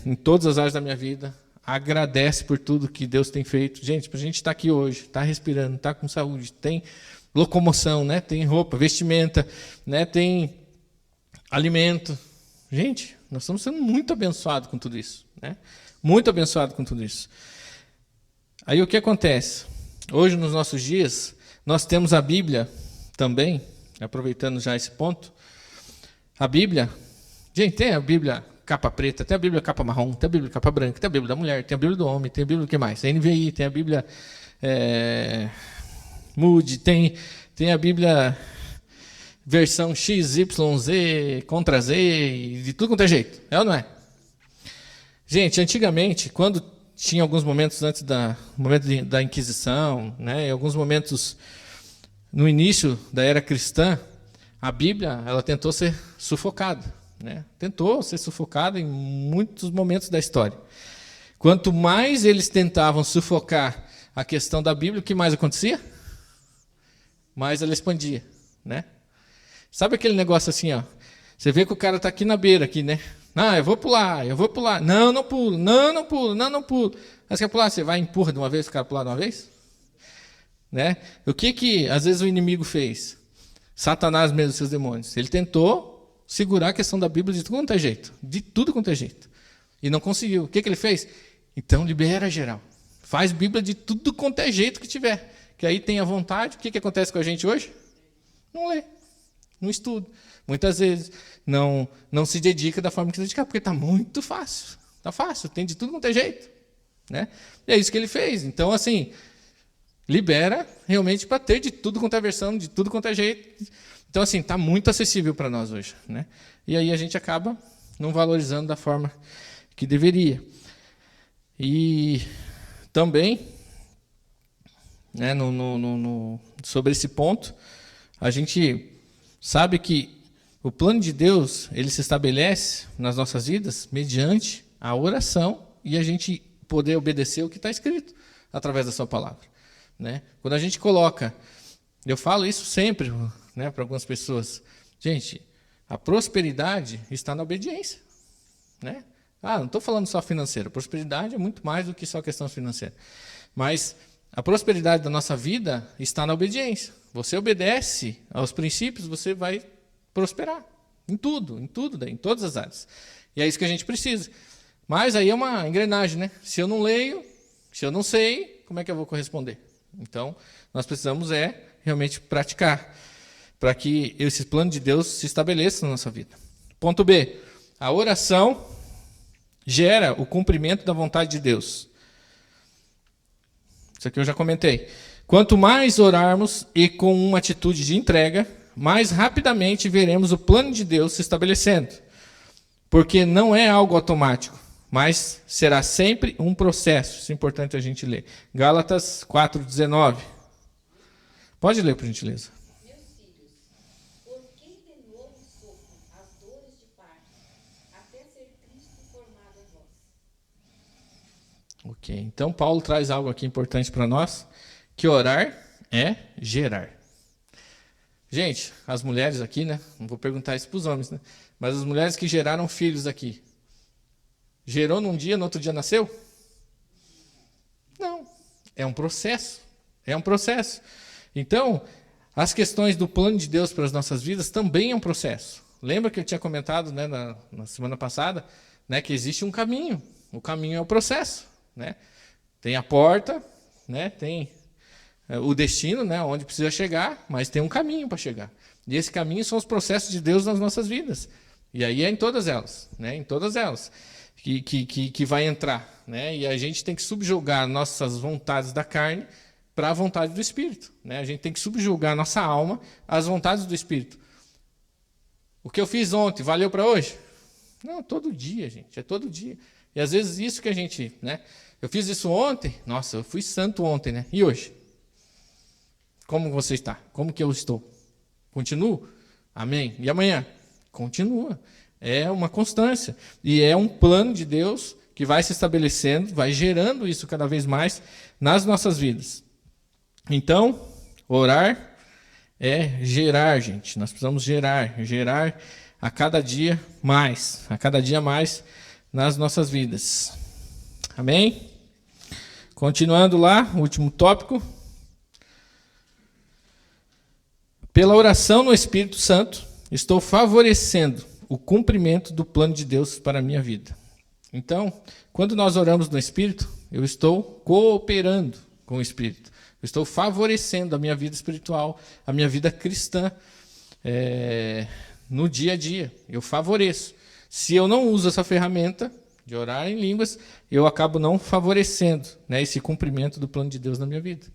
em todas as áreas da minha vida. Agradece por tudo que Deus tem feito. Gente, para a gente estar aqui hoje, estar respirando, estar com saúde, tem locomoção, né, tem roupa, vestimenta, né, tem alimento. Gente, nós estamos sendo muito abençoados com tudo isso. Né? Muito abençoados com tudo isso. Aí o que acontece? Hoje, nos nossos dias, nós temos a Bíblia também, aproveitando já esse ponto. A Bíblia, gente, tem a Bíblia capa preta, tem a Bíblia capa marrom, tem a Bíblia capa branca, tem a Bíblia da mulher, tem a Bíblia do homem, tem a Bíblia do que mais? A NVI, tem a Bíblia Moody, tem a Bíblia versão XYZ, contra Z, de tudo quanto é jeito. É ou não é? Gente, antigamente, quando tinha alguns momentos antes momento da Inquisição, né, alguns momentos no início da era cristã, a Bíblia ela tentou ser sufocada. Né? Tentou ser sufocada em muitos momentos da história. Quanto mais eles tentavam sufocar a questão da Bíblia, o que mais acontecia? Mais ela expandia. Né? Sabe aquele negócio assim, ó? Você vê que o cara está aqui na beira, aqui, né? Ah, eu vou pular. Não, não pulo. Não pulo. Mas você quer pular? Você vai e empurra de uma vez, o cara pular de uma vez? Né? O que às vezes o inimigo fez? Satanás mesmo, seus demônios. Ele tentou segurar a questão da Bíblia de tudo quanto é jeito. De tudo quanto é jeito. E não conseguiu. O que ele fez? Então libera geral. Faz Bíblia de tudo quanto é jeito que tiver. Que aí tem a vontade. O que acontece com a gente hoje? Não lê. Não estuda. Muitas vezes não se dedica da forma que se dedica, porque está muito fácil. Está fácil, tem de tudo quanto é jeito. Né? E é isso que ele fez. Então, assim, libera realmente para ter de tudo quanto é versão, de tudo quanto é jeito. Então, assim, está muito acessível para nós hoje. Né? E aí a gente acaba não valorizando da forma que deveria. E também, né, sobre esse ponto, a gente sabe que o plano de Deus ele se estabelece nas nossas vidas mediante a oração e a gente poder obedecer o que está escrito através da sua palavra. Né? Quando a gente coloca, eu falo isso sempre, né, para algumas pessoas, gente, a prosperidade está na obediência. Né? Não estou falando só financeira, prosperidade é muito mais do que só questão financeira. Mas a prosperidade da nossa vida está na obediência. Você obedece aos princípios, você vai prosperar em tudo, em todas as áreas. E é isso que a gente precisa. Mas aí é uma engrenagem, né? Se eu não leio, se eu não sei, como é que eu vou corresponder? Então, nós precisamos realmente praticar para que esse plano de Deus se estabeleça na nossa vida. Ponto B. A oração gera o cumprimento da vontade de Deus. Isso aqui eu já comentei. Quanto mais orarmos e com uma atitude de entrega, mais rapidamente veremos o plano de Deus se estabelecendo. Porque não é algo automático, mas será sempre um processo. Isso é importante a gente ler. Gálatas 4:19. Pode ler, por gentileza. Meus filhos, por quem de novo sofram as dores de parto, até ser Cristo formado em vós. Ok, então Paulo traz algo aqui importante para nós, que orar é gerar. Gente, as mulheres aqui, né? Não vou perguntar isso para os homens, né? Mas as mulheres que geraram filhos aqui, gerou num dia, no outro dia nasceu? Não. É um processo. É um processo. Então, as questões do plano de Deus para as nossas vidas também é um processo. Lembra que eu tinha comentado, né, na semana passada, né, que existe um caminho. O caminho é o processo, né? Tem a porta, né, tem o destino, né, onde precisa chegar, mas tem um caminho para chegar. E esse caminho são os processos de Deus nas nossas vidas. E aí é em todas elas, né, em todas elas que vai entrar, né? E a gente tem que subjugar nossas vontades da carne para a vontade do Espírito, né? A gente tem que subjugar nossa alma às vontades do Espírito. O que eu fiz ontem valeu para hoje? Não, todo dia, gente, é todo dia. E às vezes isso que a gente, né? Eu fiz isso ontem, nossa, eu fui santo ontem, né? E hoje? Como você está? Como que eu estou? Continuo? Amém. E amanhã? Continua. É uma constância. E é um plano de Deus que vai se estabelecendo, vai gerando isso cada vez mais nas nossas vidas. Então, orar é gerar, gente. Nós precisamos gerar a cada dia mais nas nossas vidas. Amém? Continuando lá, último tópico. Pela oração no Espírito Santo, estou favorecendo o cumprimento do plano de Deus para a minha vida. Então, quando nós oramos no Espírito, eu estou cooperando com o Espírito. Eu estou favorecendo a minha vida espiritual, a minha vida cristã, no dia a dia. Eu favoreço. Se eu não uso essa ferramenta de orar em línguas, eu acabo não favorecendo, né, esse cumprimento do plano de Deus na minha vida.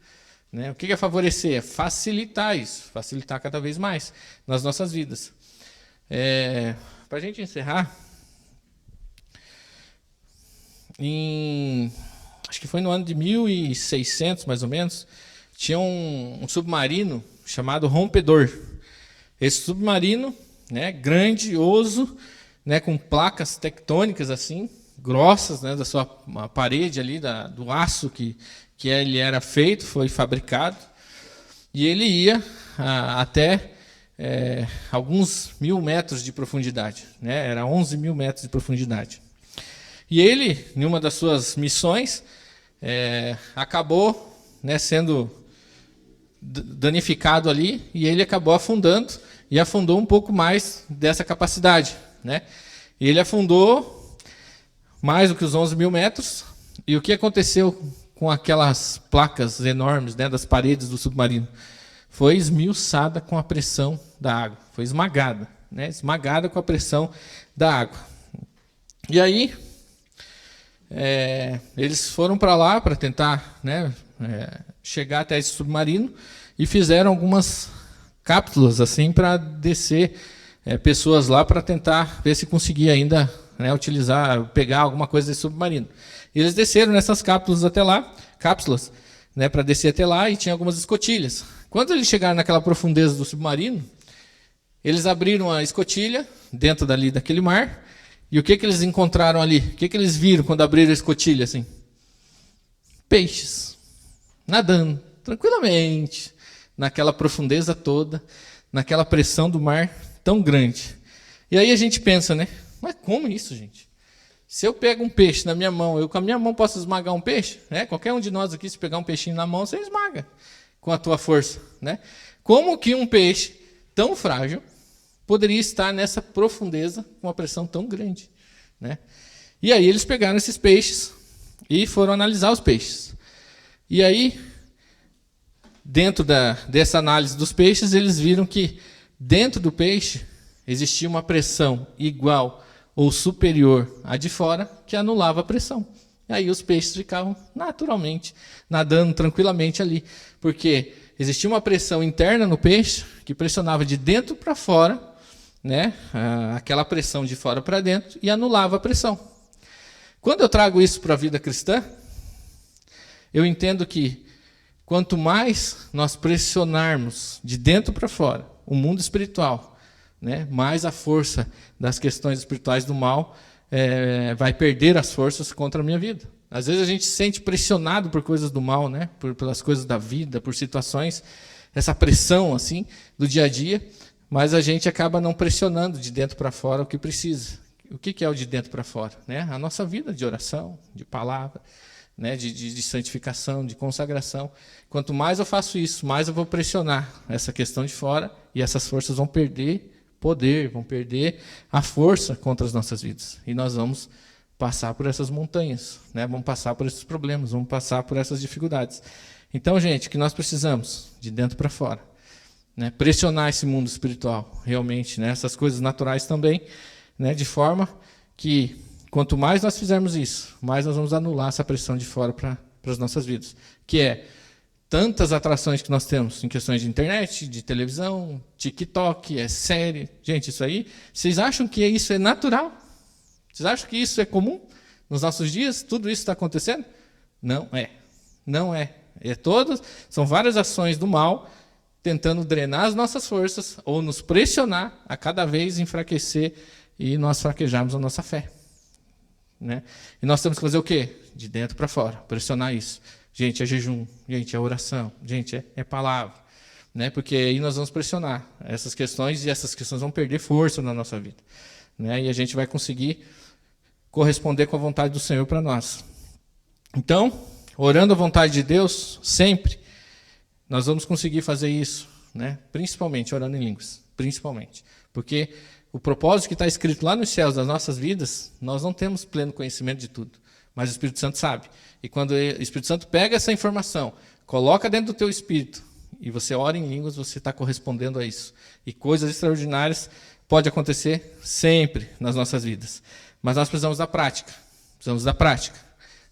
Né? O que é favorecer? É facilitar isso, facilitar cada vez mais nas nossas vidas. Para a gente encerrar, acho que foi no ano de 1600, mais ou menos, tinha um submarino chamado Rompedor. Esse submarino, né, grandioso, né, com placas tectônicas assim, grossas, né, da sua parede ali, do aço que ele era feito, foi fabricado, e ele ia até alguns 1.000 metros de profundidade, né, era 11.000 metros de profundidade. E ele, em uma das suas missões, acabou, né, sendo danificado ali, e ele acabou afundando, e afundou um pouco mais dessa capacidade. Né? E ele afundou mais do que os 11.000 metros, e o que aconteceu com aquelas placas enormes, né, das paredes do submarino? Foi esmiuçada com a pressão da água, foi esmagada, né, esmagada com a pressão da água. E aí, eles foram para lá para tentar, né, chegar até esse submarino e fizeram algumas cápsulas assim para descer pessoas lá para tentar ver se conseguia ainda, né, pegar alguma coisa desse submarino. E eles desceram nessas cápsulas até lá, né, para descer até lá, e tinha algumas escotilhas. Quando eles chegaram naquela profundeza do submarino, eles abriram a escotilha dentro daquele mar. E o que eles encontraram ali? O que eles viram quando abriram a escotilha? Assim? Peixes, nadando tranquilamente, naquela profundeza toda, naquela pressão do mar tão grande. E aí a gente pensa, né? Mas como isso, gente? Se eu pego um peixe na minha mão, eu com a minha mão posso esmagar um peixe? Né? Qualquer um de nós aqui, se pegar um peixinho na mão, você esmaga com a tua força. Né? Como que um peixe tão frágil poderia estar nessa profundeza com uma pressão tão grande? Né? E aí eles pegaram esses peixes e foram analisar os peixes. E aí, dentro dessa análise dos peixes, eles viram que dentro do peixe existia uma pressão igual ou superior à de fora, que anulava a pressão. E aí os peixes ficavam naturalmente nadando tranquilamente ali, porque existia uma pressão interna no peixe que pressionava de dentro para fora, né, aquela pressão de fora para dentro, e anulava a pressão. Quando eu trago isso para a vida cristã, eu entendo que quanto mais nós pressionarmos de dentro para fora o mundo espiritual, né, mais a força das questões espirituais do mal vai perder as forças contra a minha vida. Às vezes a gente se sente pressionado por coisas do mal, né, pelas coisas da vida, por situações essa pressão assim do dia a dia, mas a gente acaba não pressionando de dentro para fora o que precisa. O que é o de dentro para fora? Né? A nossa vida de oração, de palavra, né? de santificação, de consagração. Quanto mais eu faço isso, mais eu vou pressionar essa questão de fora, e essas forças vão perder poder, vão perder a força contra as nossas vidas. E nós vamos passar por essas montanhas, né? Vamos passar por esses problemas, vamos passar por essas dificuldades. Então, gente, o que nós precisamos? De dentro para fora. Né? Pressionar esse mundo espiritual, realmente, né? Essas coisas naturais também, né? De forma que, quanto mais nós fizermos isso, mais nós vamos anular essa pressão de fora para as nossas vidas. Que é tantas atrações que nós temos em questões de internet, de televisão, TikTok, série. Gente, isso aí, vocês acham que isso é natural? Vocês acham que isso é comum nos nossos dias? Tudo isso está acontecendo? Não é. Não é. São várias ações do mal tentando drenar as nossas forças ou nos pressionar a cada vez enfraquecer e nós fraquejarmos a nossa fé. Né? E nós temos que fazer o quê? De dentro para fora, pressionar isso. Gente, é jejum, gente, é oração, gente, é palavra. Né? Porque aí nós vamos pressionar essas questões e essas questões vão perder força na nossa vida. Né? E a gente vai conseguir corresponder com a vontade do Senhor para nós. Então, orando a vontade de Deus, sempre, nós vamos conseguir fazer isso, né? Principalmente orando em línguas, principalmente. Porque o propósito que está escrito lá nos céus das nossas vidas, nós não temos pleno conhecimento de tudo, mas o Espírito Santo sabe. E quando o Espírito Santo pega essa informação, coloca dentro do teu espírito, e você ora em línguas, você está correspondendo a isso. E coisas extraordinárias podem acontecer sempre nas nossas vidas. Mas nós precisamos da prática. Precisamos da prática.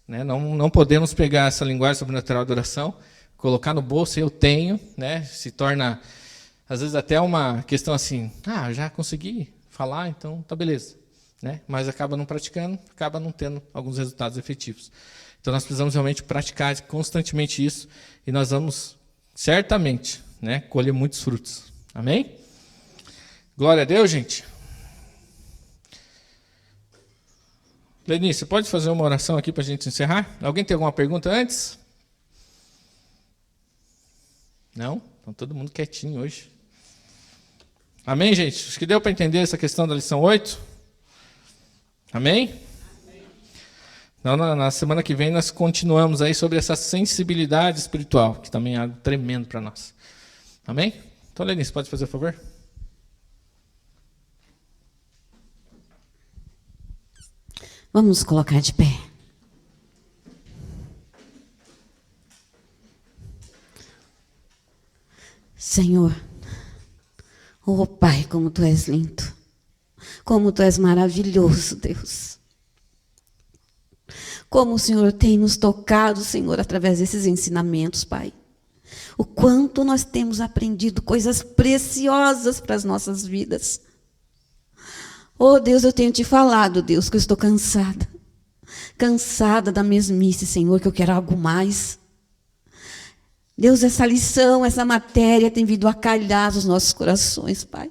Né? Não podemos pegar essa linguagem sobrenatural de oração, colocar no bolso, eu tenho, né? Se torna, às vezes, até uma questão assim, já consegui falar, então tá beleza. Né? Mas acaba não praticando, acaba não tendo alguns resultados efetivos. Então nós precisamos realmente praticar constantemente isso, e nós vamos, certamente, né, colher muitos frutos. Amém? Glória a Deus, gente. Lenice, você pode fazer uma oração aqui para a gente encerrar? Alguém tem alguma pergunta antes? Não? Então todo mundo quietinho hoje. Amém, gente? Acho que deu para entender essa questão da lição 8. Amém? Então, na semana que vem nós continuamos aí sobre essa sensibilidade espiritual, que também é algo tremendo para nós. Amém? Então, Lenice, pode fazer o favor? Vamos colocar de pé. Senhor, oh Pai, como Tu és lindo, como Tu és maravilhoso, Deus. Como o Senhor tem nos tocado, Senhor, através desses ensinamentos, Pai. O quanto nós temos aprendido coisas preciosas para as nossas vidas. Oh, Deus, eu tenho te falado, Deus, que eu estou cansada. Cansada da mesmice, Senhor, que eu quero algo mais. Deus, essa lição, essa matéria tem vindo a calhar os nossos corações, Pai.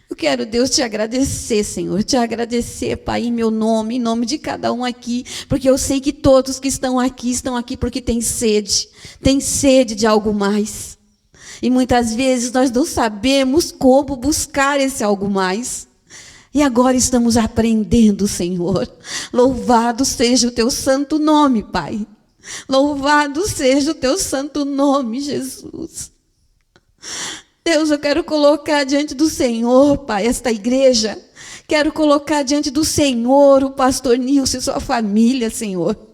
Eu quero, Deus, te agradecer, Senhor, te agradecer, Pai, em meu nome, em nome de cada um aqui, porque eu sei que todos que estão aqui porque têm sede de algo mais. E muitas vezes nós não sabemos como buscar esse algo mais. E agora estamos aprendendo, Senhor. Louvado seja o teu santo nome, Pai. Louvado seja o teu santo nome, Jesus. Deus, eu quero colocar diante do Senhor, Pai, esta igreja. Quero colocar diante do Senhor o pastor Nilson e sua família, Senhor.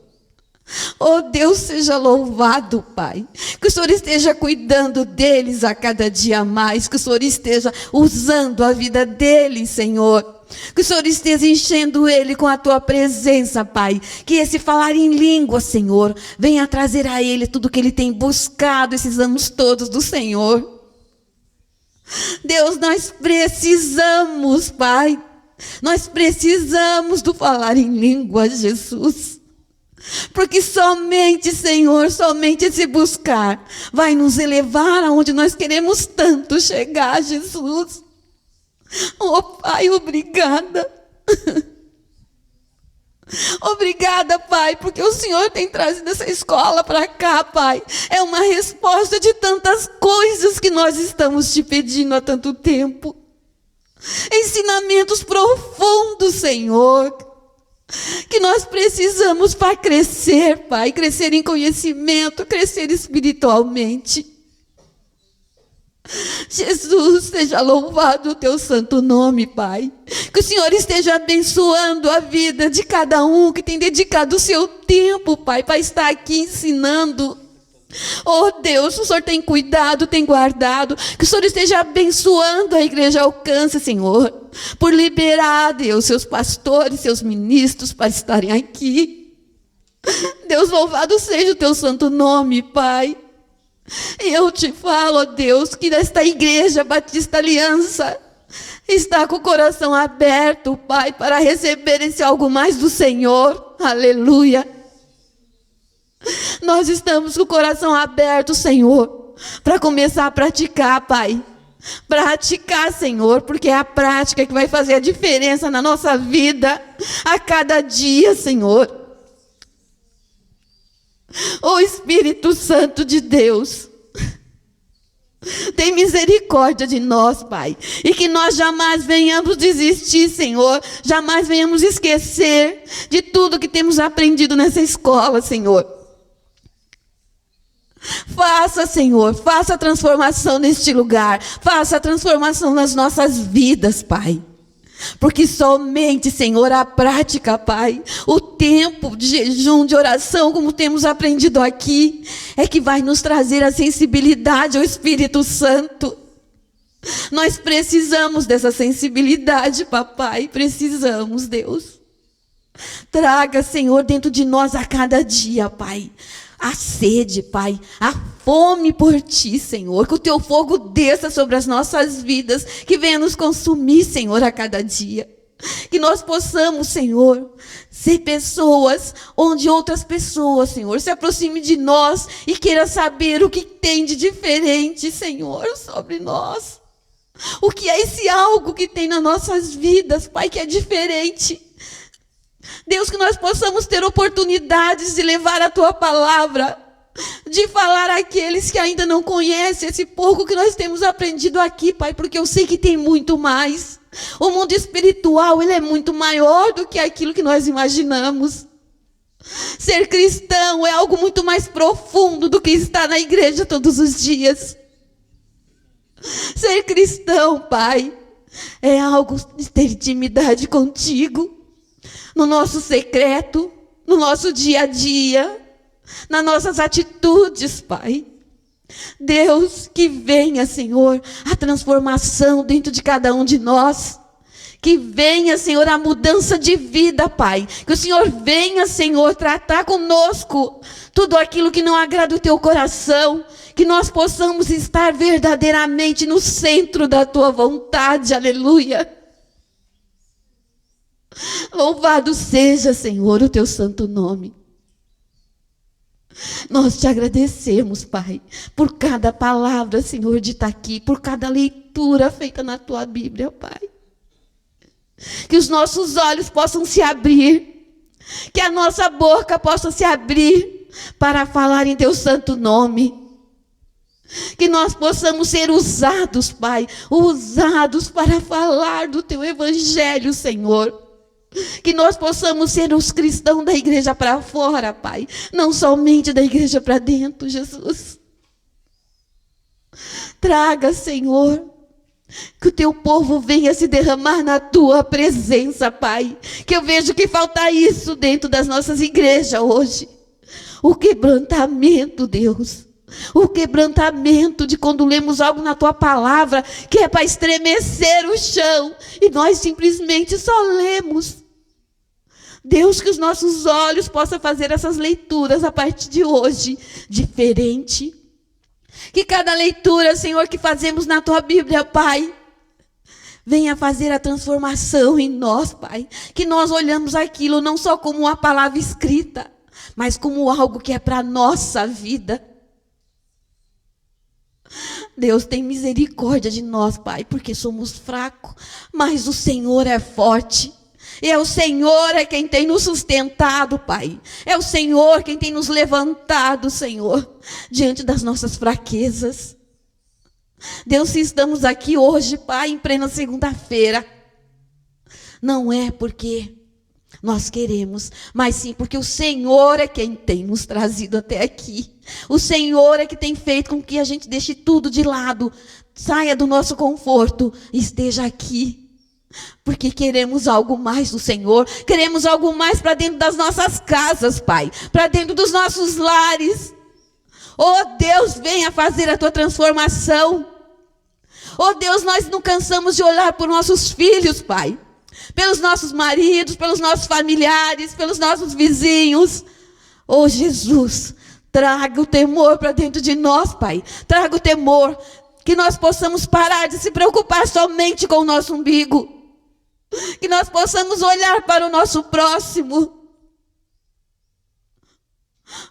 Oh, Deus, seja louvado, Pai. Que o Senhor esteja cuidando deles a cada dia mais. Que o Senhor esteja usando a vida deles, Senhor. Que o Senhor esteja enchendo ele com a tua presença, Pai. Que esse falar em língua, Senhor, venha trazer a ele tudo que ele tem buscado esses anos todos do Senhor. Deus, nós precisamos, Pai. Nós precisamos do falar em língua, Jesus. Porque somente, Senhor, somente esse buscar vai nos elevar aonde nós queremos tanto chegar, Jesus. Oh, Pai, obrigada. Obrigada, Pai, porque o Senhor tem trazido essa escola para cá, Pai. É uma resposta de tantas coisas que nós estamos te pedindo há tanto tempo. Ensinamentos profundos, Senhor, que nós precisamos para crescer, Pai, crescer em conhecimento, crescer espiritualmente. Jesus, seja louvado o teu santo nome, Pai. Que o Senhor esteja abençoando a vida de cada um que tem dedicado o seu tempo, Pai, para estar aqui ensinando. Oh Deus, o Senhor tem cuidado, tem guardado. Que o Senhor esteja abençoando a igreja Alcance, Senhor, por liberar, Deus, seus pastores, seus ministros para estarem aqui. Deus, louvado seja o teu santo nome, Pai. E eu te falo, ó Deus, que esta igreja Batista Aliança está com o coração aberto, Pai, para receber esse algo mais do Senhor. Aleluia. Nós estamos com o coração aberto, Senhor, para começar a praticar, Pai. Praticar, Senhor, porque é a prática que vai fazer a diferença na nossa vida a cada dia, Senhor. Ó Espírito Santo de Deus, tem misericórdia de nós, Pai, e que nós jamais venhamos desistir, Senhor, jamais venhamos esquecer de tudo que temos aprendido nessa escola, Senhor. Faça, Senhor, faça a transformação neste lugar, faça a transformação nas nossas vidas, Pai. Porque somente, Senhor, a prática, Pai, o tempo de jejum, de oração, como temos aprendido aqui, é que vai nos trazer a sensibilidade ao Espírito Santo. Nós precisamos dessa sensibilidade, papai, precisamos, Deus. Traga, Senhor, dentro de nós a cada dia, Pai, a sede, Pai, a fome por Ti, Senhor. Que o Teu fogo desça sobre as nossas vidas, que venha nos consumir, Senhor, a cada dia. Que nós possamos, Senhor, ser pessoas onde outras pessoas, Senhor, se aproximem de nós e queiram saber o que tem de diferente, Senhor, sobre nós. O que é esse algo que tem nas nossas vidas, Pai, que é diferente. Deus, que nós possamos ter oportunidades de levar a Tua palavra, de falar àqueles que ainda não conhecem esse pouco que nós temos aprendido aqui, Pai, porque eu sei que tem muito mais. O mundo espiritual, ele é muito maior do que aquilo que nós imaginamos. Ser cristão é algo muito mais profundo do que estar na igreja todos os dias. Ser cristão, Pai, é algo de ter intimidade contigo, no nosso secreto, no nosso dia a dia, nas nossas atitudes, Pai. Deus, que venha, Senhor, a transformação dentro de cada um de nós. Que venha, Senhor, a mudança de vida, Pai. Que o Senhor venha, Senhor, tratar conosco tudo aquilo que não agrada o Teu coração. Que nós possamos estar verdadeiramente no centro da Tua vontade. Aleluia. Louvado seja, Senhor, o Teu santo nome. Nós te agradecemos, Pai, por cada palavra, Senhor, dita aqui, por cada leitura feita na Tua Bíblia, Pai. Que os nossos olhos possam se abrir, que a nossa boca possa se abrir para falar em Teu santo nome. Que nós possamos ser usados, Pai, usados para falar do Teu evangelho, Senhor. Que nós possamos ser os cristãos da igreja para fora, Pai, não somente da igreja para dentro, Jesus. Traga, Senhor, que o Teu povo venha se derramar na Tua presença, Pai. Que eu vejo que falta isso dentro das nossas igrejas hoje. O quebrantamento, Deus. O quebrantamento de quando lemos algo na Tua palavra, que é para estremecer o chão, e nós simplesmente só lemos. Deus, que os nossos olhos possam fazer essas leituras a partir de hoje diferente. Que cada leitura, Senhor, que fazemos na Tua Bíblia, Pai, venha fazer a transformação em nós, Pai. Que nós olhamos aquilo não só como uma palavra escrita, mas como algo que é para a nossa vida. Deus, tem misericórdia de nós, Pai, porque somos fracos, mas o Senhor é forte. E é o Senhor é quem tem nos sustentado, Pai. É o Senhor quem tem nos levantado, Senhor, diante das nossas fraquezas. Deus, se estamos aqui hoje, Pai, em plena segunda-feira, não é porque nós queremos, mas sim porque o Senhor é quem tem nos trazido até aqui. O Senhor é que tem feito com que a gente deixe tudo de lado, saia do nosso conforto e esteja aqui. Porque queremos algo mais do Senhor, queremos algo mais para dentro das nossas casas, Pai, para dentro dos nossos lares. Oh Deus, venha fazer a tua transformação. Oh Deus, nós não cansamos de olhar por nossos filhos, Pai, pelos nossos maridos, pelos nossos familiares, pelos nossos vizinhos. Oh Jesus, traga o temor para dentro de nós, Pai, traga o temor, que nós possamos parar de se preocupar somente com o nosso umbigo, que nós possamos olhar para o nosso próximo.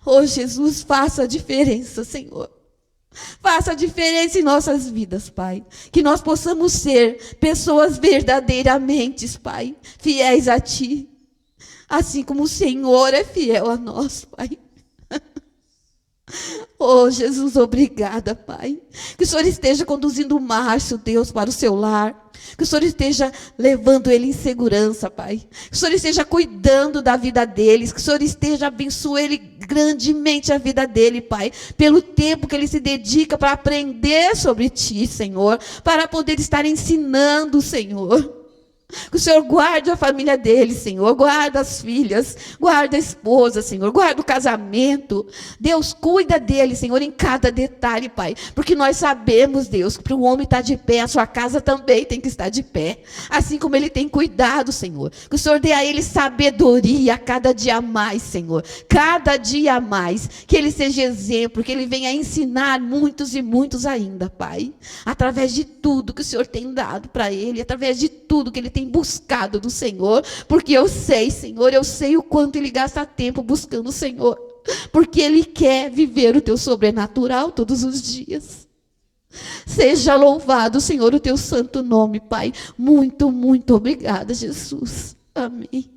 Oh Jesus, faça a diferença, Senhor. Faça a diferença em nossas vidas, Pai. Que nós possamos ser pessoas verdadeiramente, Pai, fiéis a Ti. Assim como o Senhor é fiel a nós, Pai. Oh, Jesus, obrigada, Pai. Que o Senhor esteja conduzindo o Márcio, Deus, para o seu lar. Que o Senhor esteja levando ele em segurança, Pai. Que o Senhor esteja cuidando da vida deles. Que o Senhor esteja abençoando ele grandemente a vida dele, Pai. Pelo tempo que ele se dedica para aprender sobre Ti, Senhor. Para poder estar ensinando, Senhor. Que o Senhor guarde a família dele, Senhor. Guarda as filhas, guarda a esposa, Senhor. Guarda o casamento. Deus, cuida dele, Senhor, em cada detalhe, Pai. Porque nós sabemos, Deus, que para o homem estar de pé, a sua casa também tem que estar de pé. Assim como ele tem cuidado, Senhor. Que o Senhor dê a ele sabedoria a cada dia mais, Senhor. Cada dia mais. Que ele seja exemplo, que ele venha ensinar muitos e muitos ainda, Pai. Através de tudo que o Senhor tem dado para ele, através de tudo que ele tem buscado do Senhor, porque eu sei, Senhor, eu sei o quanto ele gasta tempo buscando o Senhor, porque ele quer viver o teu sobrenatural todos os dias. Seja louvado, Senhor, o teu santo nome, Pai. Muito, muito obrigada, Jesus. Amém.